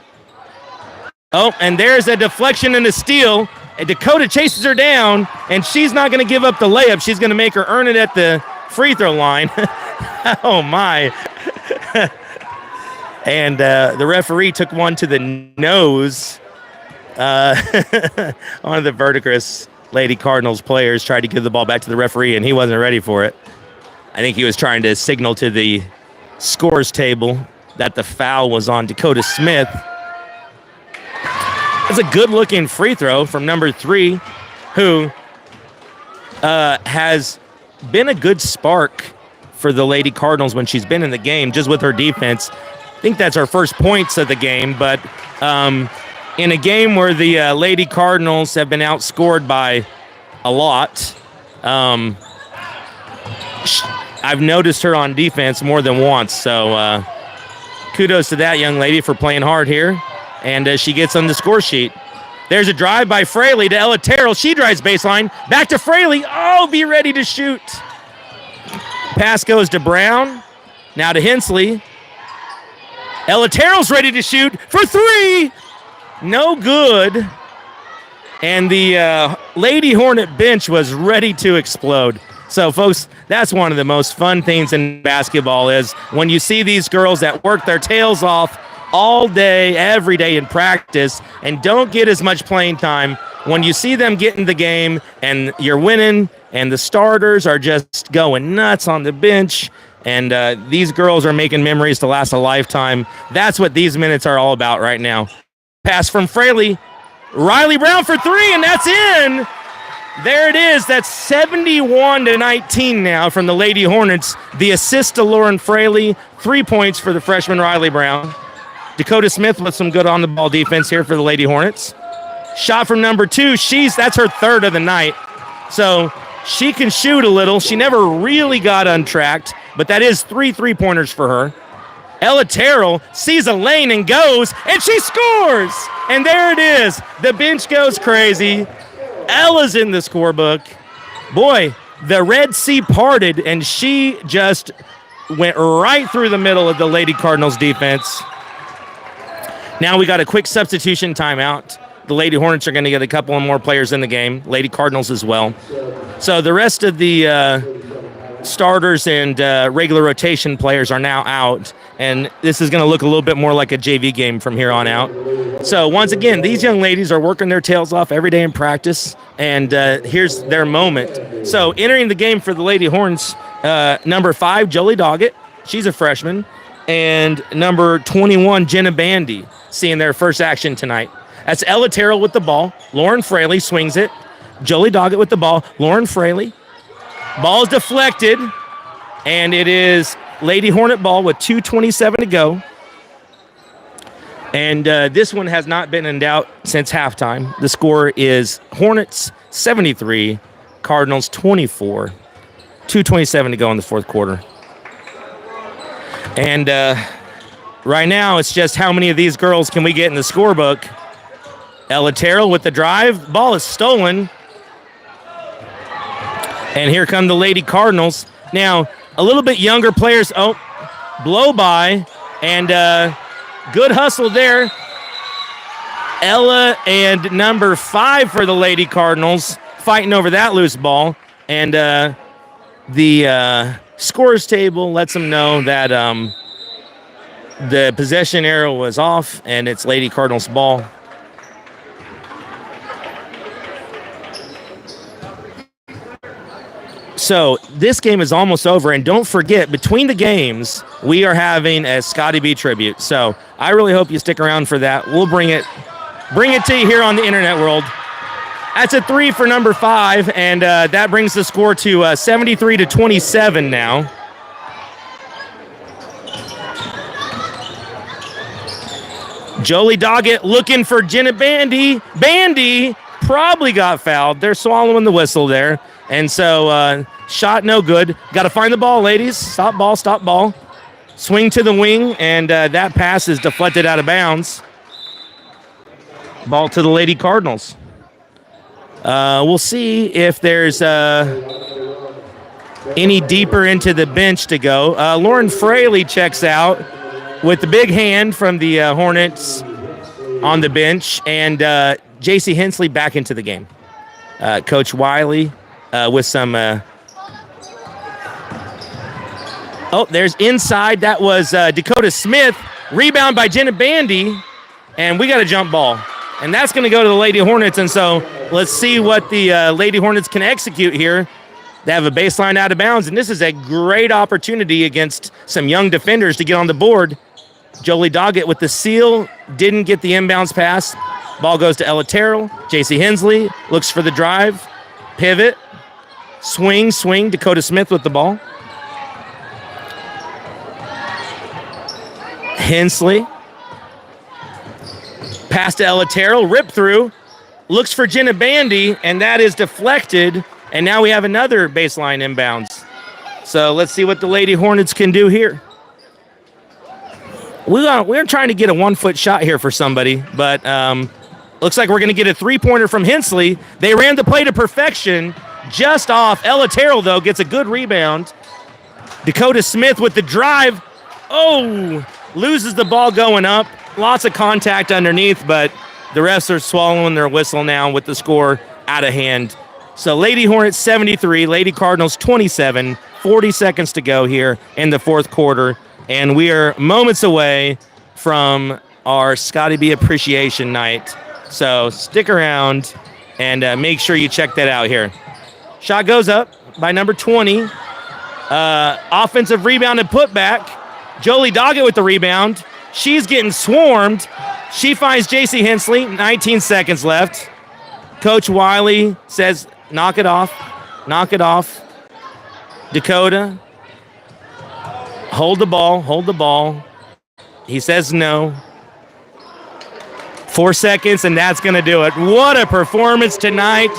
Oh, and there's a deflection and a steal. And Dakota chases her down, and she's not going to give up the layup. She's going to make her earn it at the free throw line. Oh, my. And the referee took one to the nose. One of the Verdigris Lady Cardinals players tried to give the ball back to the referee, and he wasn't ready for it. I think he was trying to signal to the scores table that the foul was on Dakota Smith. It's a good-looking free throw from number 3, who has been a good spark for the Lady Cardinals when she's been in the game, just with her defense. I think that's her first points of the game, but in a game where the Lady Cardinals have been outscored by a lot, I've noticed her on defense more than once, so kudos to that young lady for playing hard here. And she gets on the score sheet. There's a drive by Fraley to Ella Terrell. She drives baseline. Back to Fraley. Oh, be ready to shoot. Pass goes to Brown. Now to Hensley. Ella Terrell's ready to shoot for 3. No good. And the Lady Hornet bench was ready to explode. So, folks, that's one of the most fun things in basketball is when you see these girls that work their tails off all day, every day in practice, and don't get as much playing time. When you see them get in the game and you're winning and the starters are just going nuts on the bench and these girls are making memories to last a lifetime, that's what these minutes are all about right now. Pass from Fraley. Riley Brown for 3, and that's in. There it is. That's 71-19 now from the Lady Hornets. The assist to Lauren Fraley. 3 points for the freshman Riley Brown. Dakota Smith with some good on-the-ball defense here for the Lady Hornets. Shot from number 2. That's her 3rd of the night. So she can shoot a little. She never really got untracked, but that is 3 3-pointers for her. Ella Terrell sees a lane and goes, and she scores! And there it is. The bench goes crazy. Ella's in the scorebook. Boy, the Red Sea parted, and she just went right through the middle of the Lady Cardinals defense. Now we got a quick substitution timeout. The Lady Hornets are going to get a couple of more players in the game. Lady Cardinals as well. So the rest of the starters and regular rotation players are now out, and this is going to look a little bit more like a JV game from here on out. So once again, these young ladies are working their tails off every day in practice, and here's their moment. So entering the game for the Lady Hornets, number 5, Jolie Doggett. She's a freshman. And number 21, Jenna Bandy, seeing their first action tonight. That's Ella Terrell with the ball. Lauren Fraley swings it. Jolie Doggett with the ball. Lauren Fraley. Ball is deflected, and it is Lady Hornet ball with 2:27 to go. And this one has not been in doubt since halftime. The score is Hornets 73, Cardinals 24. 2:27 to go in the fourth quarter. And right now, it's just how many of these girls can we get in the scorebook. Ella Terrell with the drive. Ball is stolen. And here come the Lady Cardinals. Now, a little bit younger players. Oh, blow by. And good hustle there. Ella and number 5 for the Lady Cardinals fighting over that loose ball. And the scores table lets them know that the possession arrow was off, and it's Lady Cardinals ball. So this game is almost over, and don't forget, between the games, we are having a Scotty B tribute. So I really hope you stick around for that. We'll bring it to you here on the internet world. That's a 3 for number 5, and that brings the score to 73-27 now. Jolie Doggett looking for Jenna Bandy. Bandy probably got fouled. They're swallowing the whistle there. And so shot no good. Got to find the ball, ladies. Stop ball, stop ball. Swing to the wing, and that pass is deflected out of bounds. Ball to the Lady Cardinals. We'll see if there's any deeper into the bench to go. Lauren Fraley checks out with the big hand from the Hornets on the bench, and J.C. Hensley back into the game. Coach Wiley with some... there's inside. That was Dakota Smith. Rebound by Jenna Bandy, and we got a jump ball. And that's going to go to the Lady Hornets, and so let's see what the Lady Hornets can execute here. They have a baseline out of bounds, and this is a great opportunity against some young defenders to get on the board. Jolie Doggett with the seal, didn't get the inbounds pass. Ball goes to Ella Terrell. J.C. Hensley looks for the drive. Pivot. Swing. Dakota Smith with the ball. Hensley. Pass to Ella Terrell. Rip through. Looks for Jenna Bandy, and that is deflected. And now we have another baseline inbounds. So let's see what the Lady Hornets can do here. We're trying to get a 1-foot shot here for somebody, but looks like we're going to get a three-pointer from Hensley. They ran the play to perfection, just off. Ella Terrell, though, gets a good rebound. Dakota Smith with the drive. Loses the ball going up. Lots of contact underneath, but the refs are swallowing their whistle now with the score out of hand. So Lady Hornets 73, Lady Cardinals 27, 40 seconds to go here in the fourth quarter. And we are moments away from our Scotty B Appreciation Night. So stick around and make sure you check that out here. Shot goes up by number 20. Offensive rebound and putback. Jolie Doggett with the rebound. She's getting swarmed. She finds J.C. Hensley. 19 seconds left. Coach Wiley says, knock it off. Knock it off. Dakota. Hold the ball. He says no. 4 seconds, and that's going to do it. What a performance tonight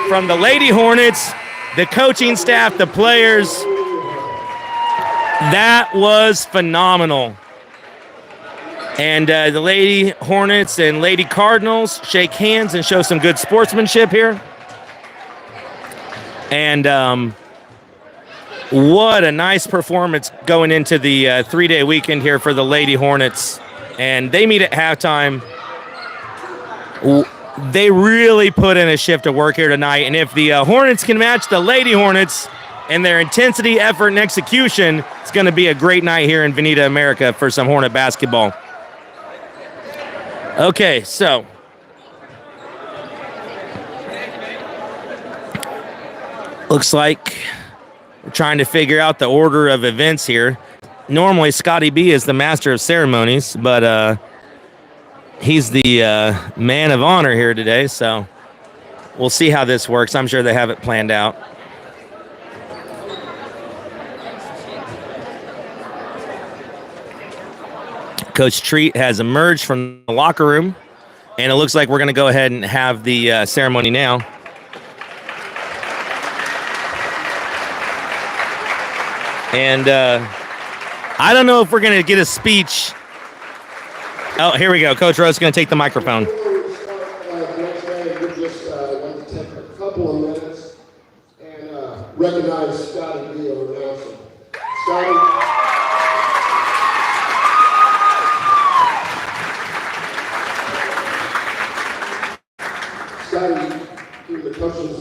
from the Lady Hornets, the coaching staff, the players. That was phenomenal. And the Lady Hornets and Lady Cardinals shake hands and show some good sportsmanship here. And what a nice performance going into the 3-day weekend here for the Lady Hornets. And they meet at halftime. They really put in a shift of work here tonight. And if the Hornets can match the Lady Hornets and their intensity, effort, and execution, it's going to be a great night here in Vinita, America for some Hornet basketball. Okay, so looks like we're trying to figure out the order of events here. Normally, Scotty B is the master of ceremonies, but he's the man of honor here today, so we'll see how this works. I'm sure they have it planned out. Coach Treat has emerged from the locker room, and it looks like we're going to go ahead and have the ceremony now. And I don't know if we're going to get a speech. Oh, here we go. Coach Rose is going to take the microphone. Next man, we just want to take a couple of minutes and recognize Scotty B. our announcer. Scotty. Scotty, through the coach's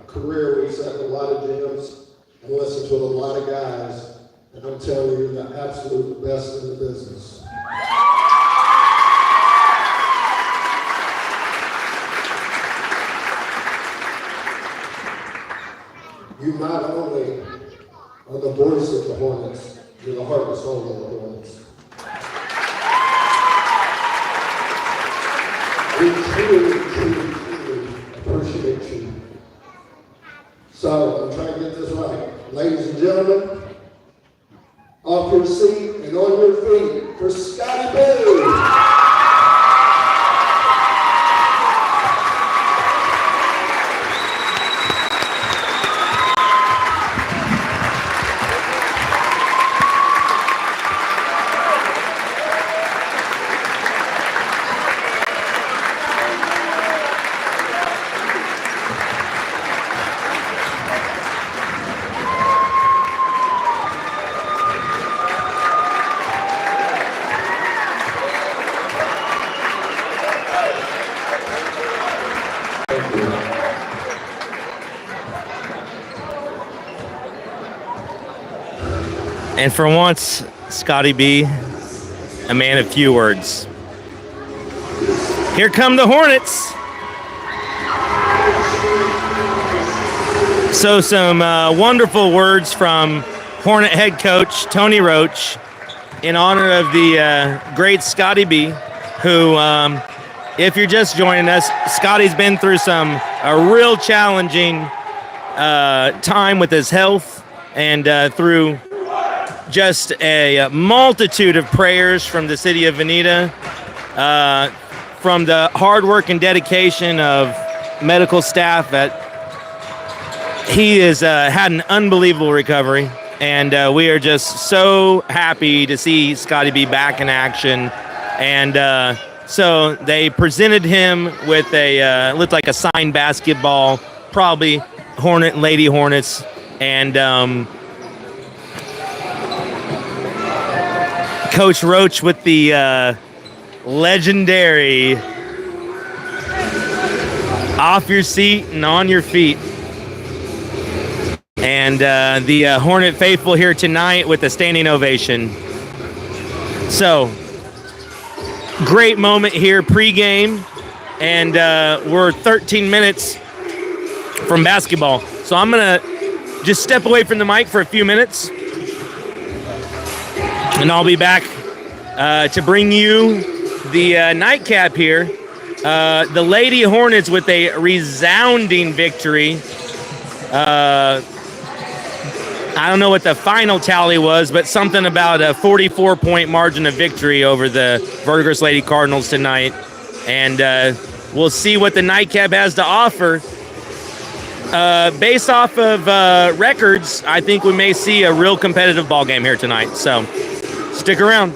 career, we've set a lot of gyms and listened to a lot of guys, and I'm telling you, you're the absolute best in the business. You not only are the voice of the Hornets, you're the heart and soul of the Hornets. We truly appreciate you. So I'm trying to get this right. Ladies and gentlemen, off your seat and on your feet for Scotty B. And for once, Scotty B, a man of few words. Here come the Hornets. So some wonderful words from Hornet head coach Tony Roach in honor of the great Scotty B, who, if you're just joining us, Scotty's been through a real challenging time with his health and through just a multitude of prayers from the city of Vinita, from the hard work and dedication of medical staff. He has had an unbelievable recovery, and we are just so happy to see Scotty B back in action. And so they presented him with looked like a signed basketball, probably Lady Hornets, and Coach Roach with the legendary off your seat and on your feet. And the Hornet faithful here tonight with a standing ovation. So, great moment here pregame, and we're 13 minutes from basketball. So I'm going to just step away from the mic for a few minutes, and I'll be back to bring you the nightcap here. The Lady Hornets with a resounding victory. I don't know what the final tally was, but something about a 44-point margin of victory over the Verdigris Lady Cardinals tonight. And we'll see what the nightcap has to offer. Based off of records, I think we may see a real competitive ball game here tonight. So stick around.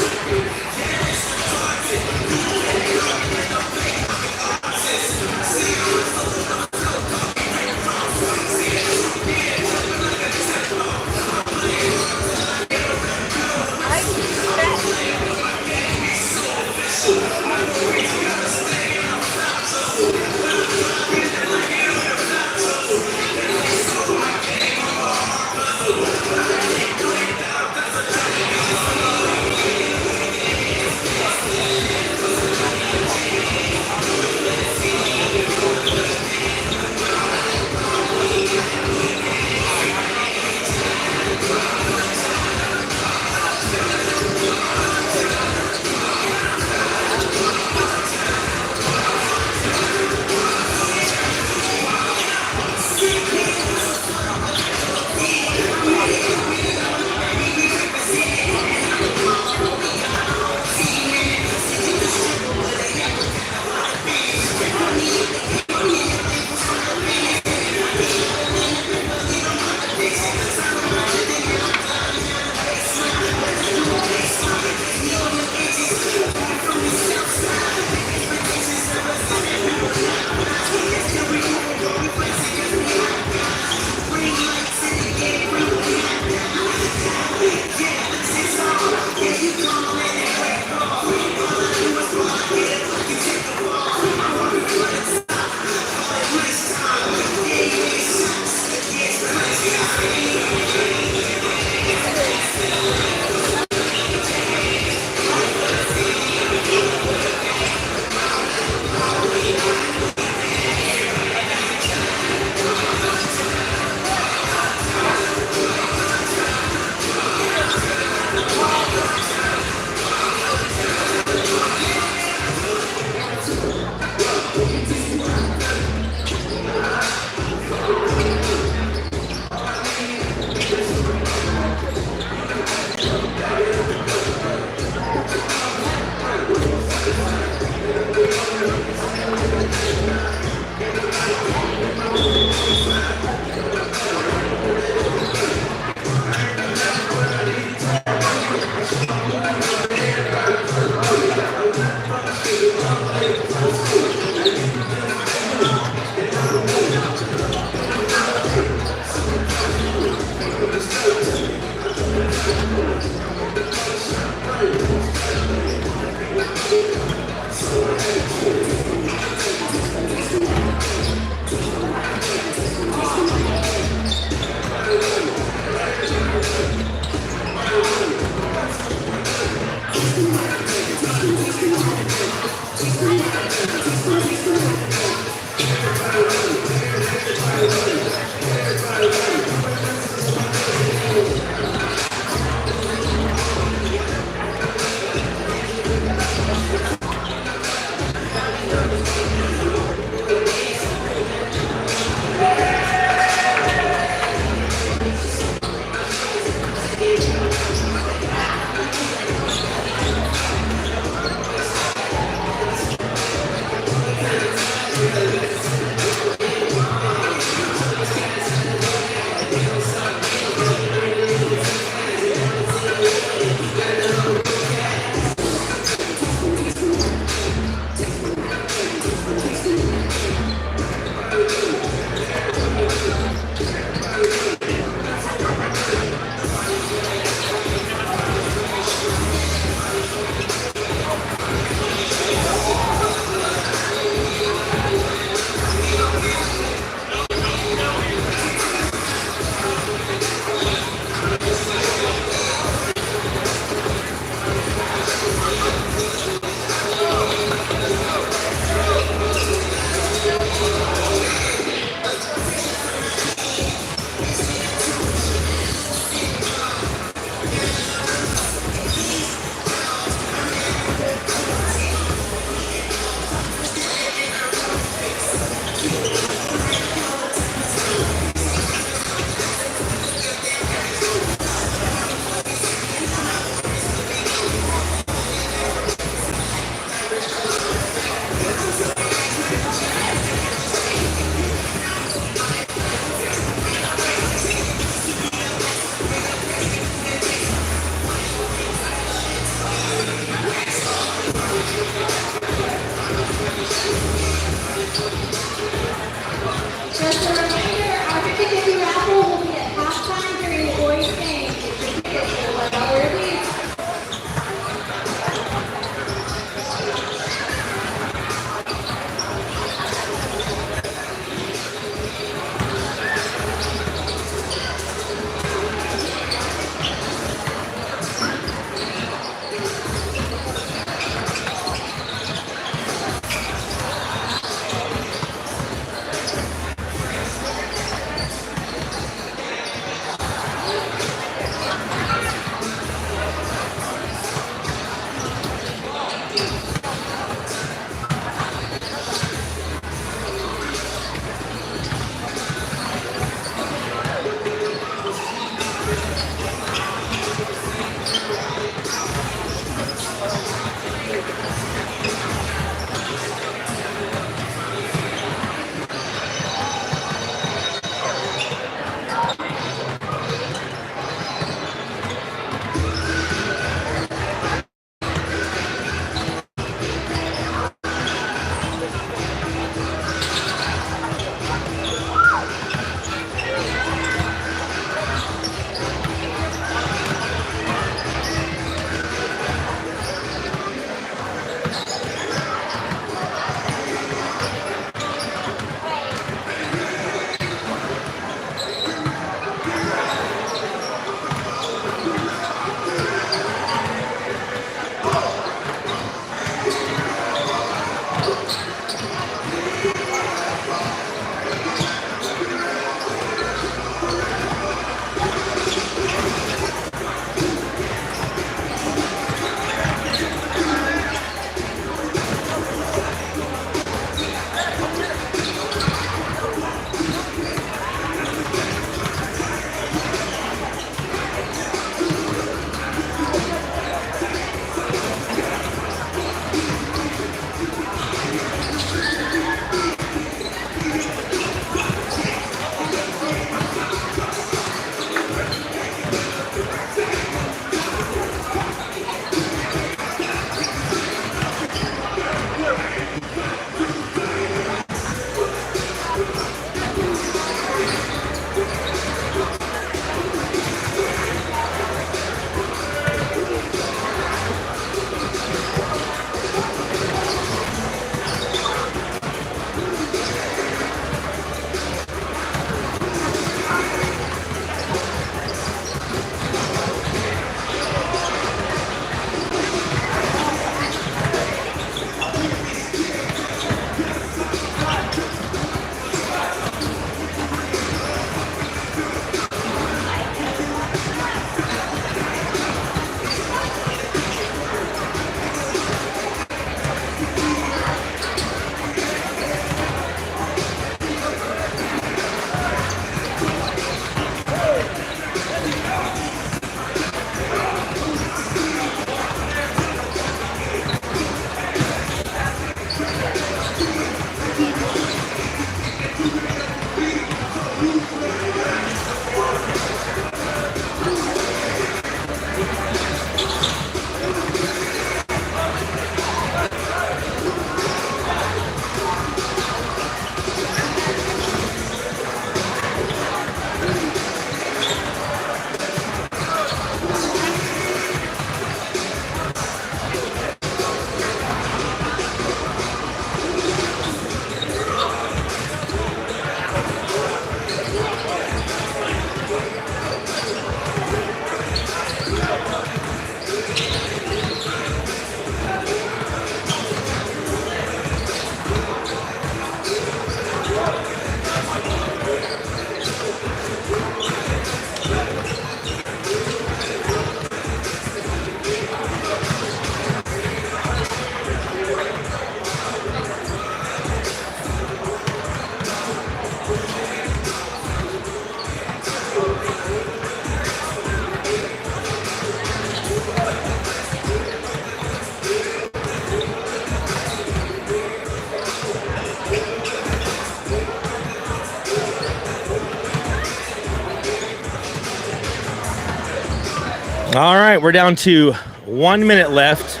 All right, we're down to 1 minute left.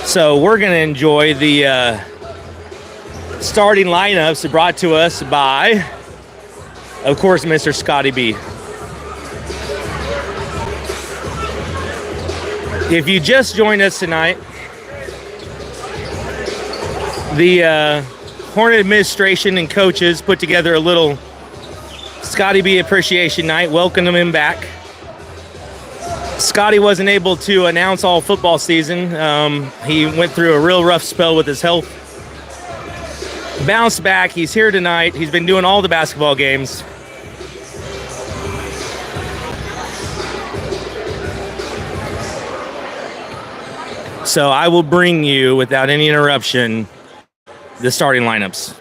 So we're going to enjoy the starting lineups brought to us by, of course, Mr. Scotty B. If you just joined us tonight, the Hornet administration and coaches put together a little Scotty B appreciation night, welcoming him back. Scotty wasn't able to announce all football season. He went through a real rough spell with his health. Bounced back. He's here tonight. He's been doing all the basketball games. So I will bring you, without any interruption, the starting lineups.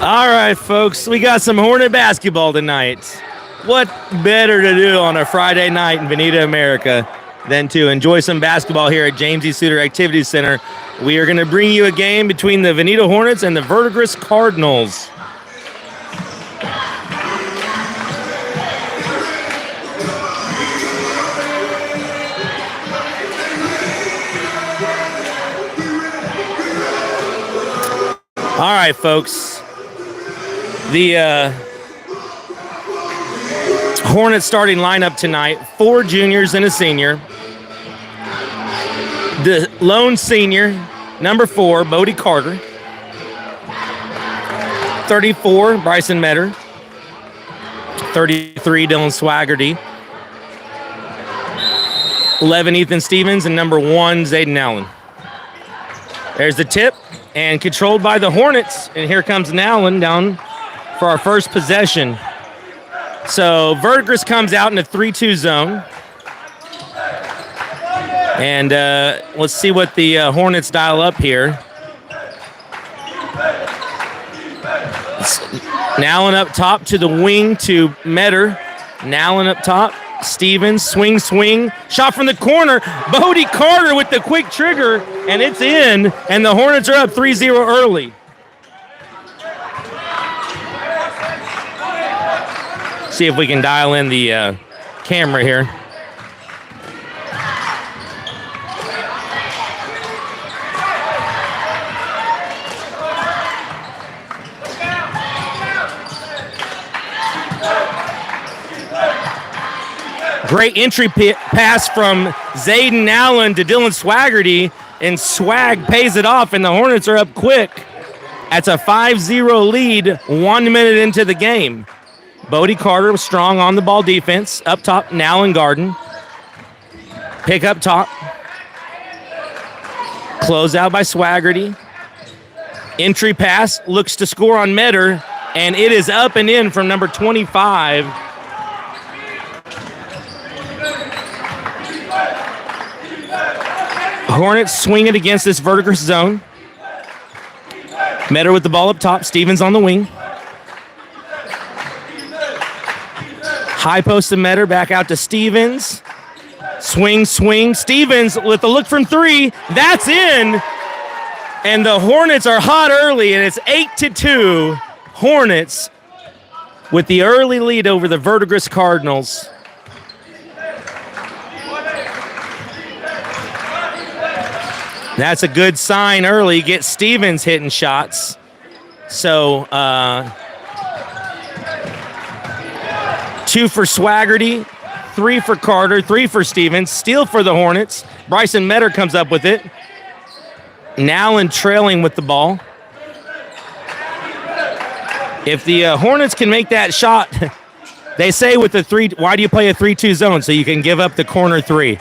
All right, folks, we got some Hornet basketball tonight. What better to do on a Friday night in Vinita, America than to enjoy some basketball here at James E. Suter Activity Center. We are going to bring you a game between the Vinita Hornets and the Verdigris Cardinals. All right, folks. The Hornets starting lineup tonight, 4 juniors and a senior. The lone senior, number 4, Bodie Carter. 34, Bryson Metter. 33, Dylan Swaggerty. 11, Ethan Stevens, and number 1, Zayden Allen. There's the tip, and controlled by the Hornets. And here comes Allen down for our first possession. So Verdigris comes out in a 3-2 zone. And let's see what the Hornets dial up here. Allen up top to the wing to Metter. Allen up top. Stevens, swing. Shot from the corner. Bodie Carter with the quick trigger, and it's in. And the Hornets are up 3-0 early. See if we can dial in the camera here. Great entry pass from Zayden Allen to Dylan Swaggerty, and Swag pays it off, and the Hornets are up quick. That's a 5-0 lead 1 minute into the game. Bodie Carter was strong on the ball defense. Up top, Nowlin Garden. Pick up top. Close out by Swaggerty. Entry pass, looks to score on Metter, and it is up and in from number 25. Hornets swing it against this Verdigris zone. Metter with the ball up top. Stevens on the wing. High post to Metter. Back out to Stevens. Swing. Stevens with the look from three. That's in. And the Hornets are hot early, and it's 8-2. Hornets with the early lead over the Verdigris Cardinals. That's a good sign early. Get Stevens hitting shots. So 2 for Swaggerty, 3 for Carter, 3 for Stevens. Steal for the Hornets. Bryson Metter comes up with it. Nowlin trailing with the ball. If the Hornets can make that shot, they say with the 3, why do you play a 3-2 zone? So you can give up the corner 3.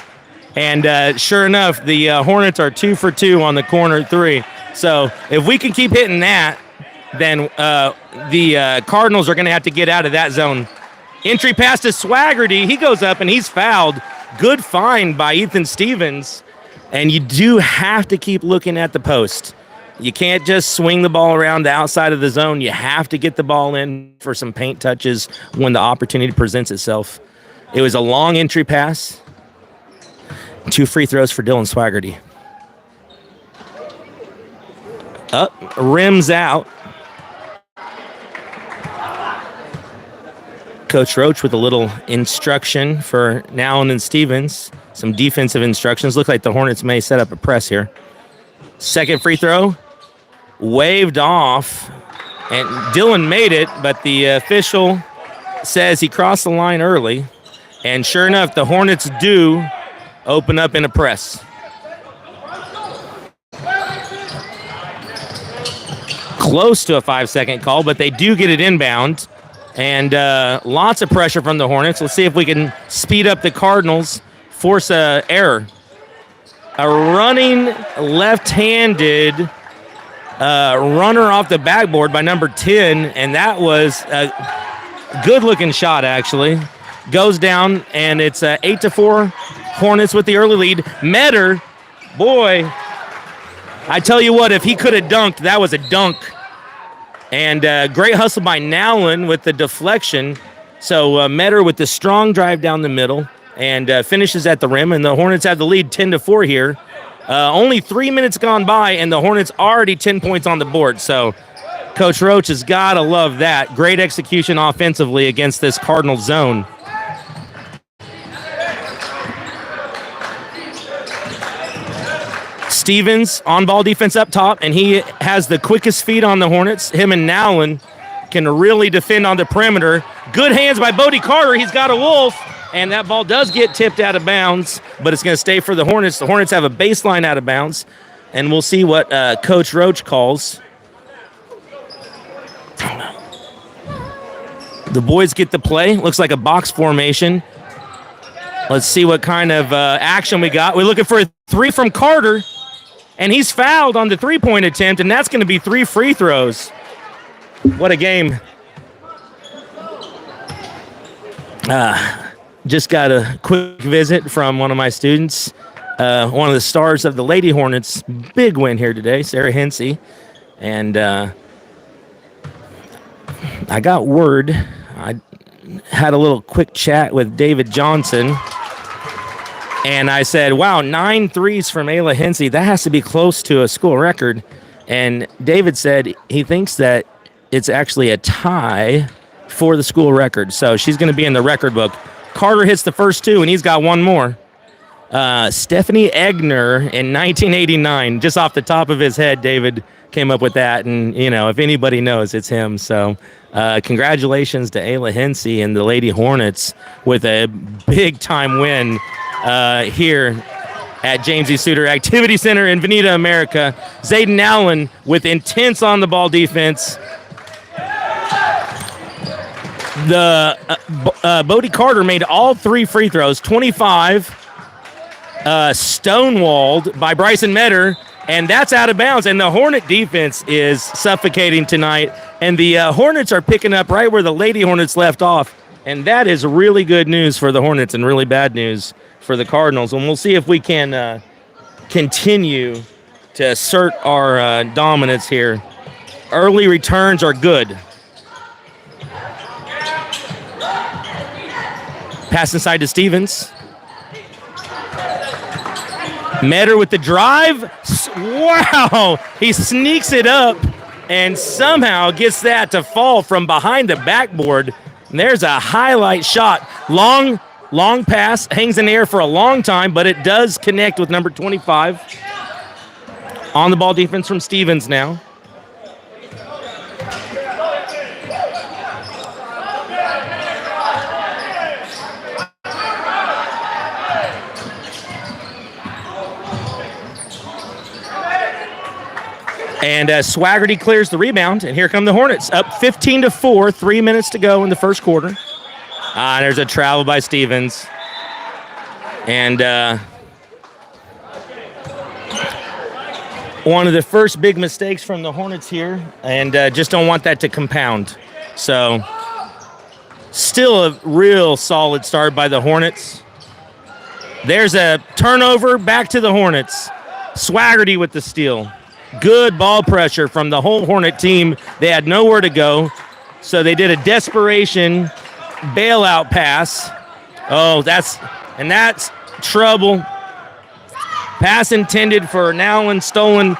And sure enough, the Hornets are 2 for 2 on the corner 3. So if we can keep hitting that, then the Cardinals are going to have to get out of that zone. Entry pass to Swaggerty. He goes up and he's fouled. Good find by Ethan Stevens. And you do have to keep looking at the post. You can't just swing the ball around the outside of the zone. You have to get the ball in for some paint touches when the opportunity presents itself. It was a long entry pass. 2 free throws for Dylan Swaggerty. Up, rims out. Coach Roach with a little instruction for Nowlin and Stevens. Some defensive instructions. Look like the Hornets may set up a press here. Second free throw. Waved off. And Dylan made it, but the official says he crossed the line early. And sure enough, the Hornets do open up in a press. Close to a 5-second call, but they do get it inbound. And lots of pressure from the Hornets. Let's see if we can speed up the Cardinals, force a error. A running left-handed runner off the backboard by number 10, and that was a good-looking shot, actually. Goes down, and it's 8-4. Hornets with the early lead. Metter, boy, I tell you what, if he could have dunked, that was a dunk. And great hustle by Nowlin with the deflection. So Metter with the strong drive down the middle and finishes at the rim. And the Hornets have the lead 10-4 here. Only 3 minutes gone by, and the Hornets already 10 points on the board. So Coach Roach has got to love that. Great execution offensively against this Cardinal zone. Stevens on ball defense up top, and he has the quickest feet on the Hornets. Him and Nowlin can really defend on the perimeter. Good hands by Bodie Carter. He's got a wolf, and that ball does get tipped out of bounds, but it's going to stay for the Hornets. The Hornets have a baseline out of bounds, and we'll see what Coach Roach calls. The boys get the play. Looks like a box formation. Let's see what kind of action we got. We're looking for a 3 from Carter. And he's fouled on the three-point attempt, and that's going to be 3 free throws. What a game. Just got a quick visit from one of my students, one of the stars of the Lady Hornets. Big win here today, Sarah Hensey. And I got word. I had a little quick chat with David Johnson. And I said, wow, 9 threes from Ayla Hensey. That has to be close to a school record. And David said he thinks that it's actually a tie for the school record. So she's going to be in the record book. Carter hits the first two, and he's got one more. Stephanie Egner in 1989, just off the top of his head, David came up with that. And, if anybody knows, it's him. So congratulations to Ayla Hensey and the Lady Hornets with a big-time win here at James E. Suter Activity Center in Vinita, America. Zayden Allen with intense on-the-ball defense. Bodie Carter made all 3 free throws, 25, stonewalled by Bryson Metter, and that's out of bounds. And the Hornet defense is suffocating tonight, and the Hornets are picking up right where the Lady Hornets left off, and that is really good news for the Hornets and really bad news for the Cardinals. And we'll see if we can continue to assert our dominance here. Early returns are good. Pass inside to Stevens. Metter with the drive. Wow! He sneaks it up and somehow gets that to fall from behind the backboard. And there's a highlight shot. Long pass. Hangs in the air for a long time, but it does connect with number 25. On the ball defense from Stevens now. And Swaggerty clears the rebound, and here come the Hornets. Up 15-4, 3 minutes to go in the first quarter. There's a travel by Stevens. And one of the first big mistakes from the Hornets here, and just don't want that to compound. So still a real solid start by the Hornets. There's a turnover back to the Hornets. Swaggerty with the steal. Good ball pressure from the whole Hornet team. They had nowhere to go, so they did a desperation bailout pass. Oh, that's trouble. Pass intended for Nowlin, stolen.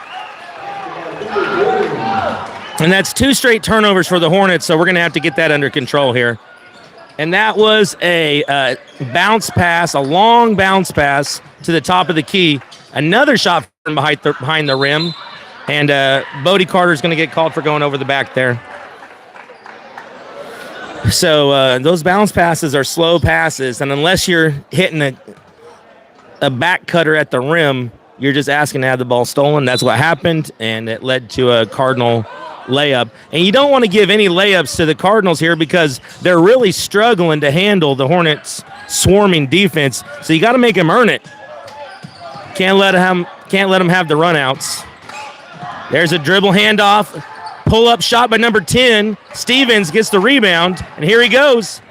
And that's 2 straight turnovers for the Hornets, so we're going to have to get that under control here. And that was a bounce pass, a long bounce pass to the top of the key. Another shot from behind the rim. And Bodie Carter's going to get called for going over the back there. So those bounce passes are slow passes, and unless you're hitting a back cutter at the rim, you're just asking to have the ball stolen. That's what happened, and it led to a Cardinal layup. And you don't want to give any layups to the Cardinals here because they're really struggling to handle the Hornets' swarming defense. So you got to make them earn it. Can't let them have the runouts. There's a dribble handoff. Pull-up shot by number 10. Stevens gets the rebound, and here he goes.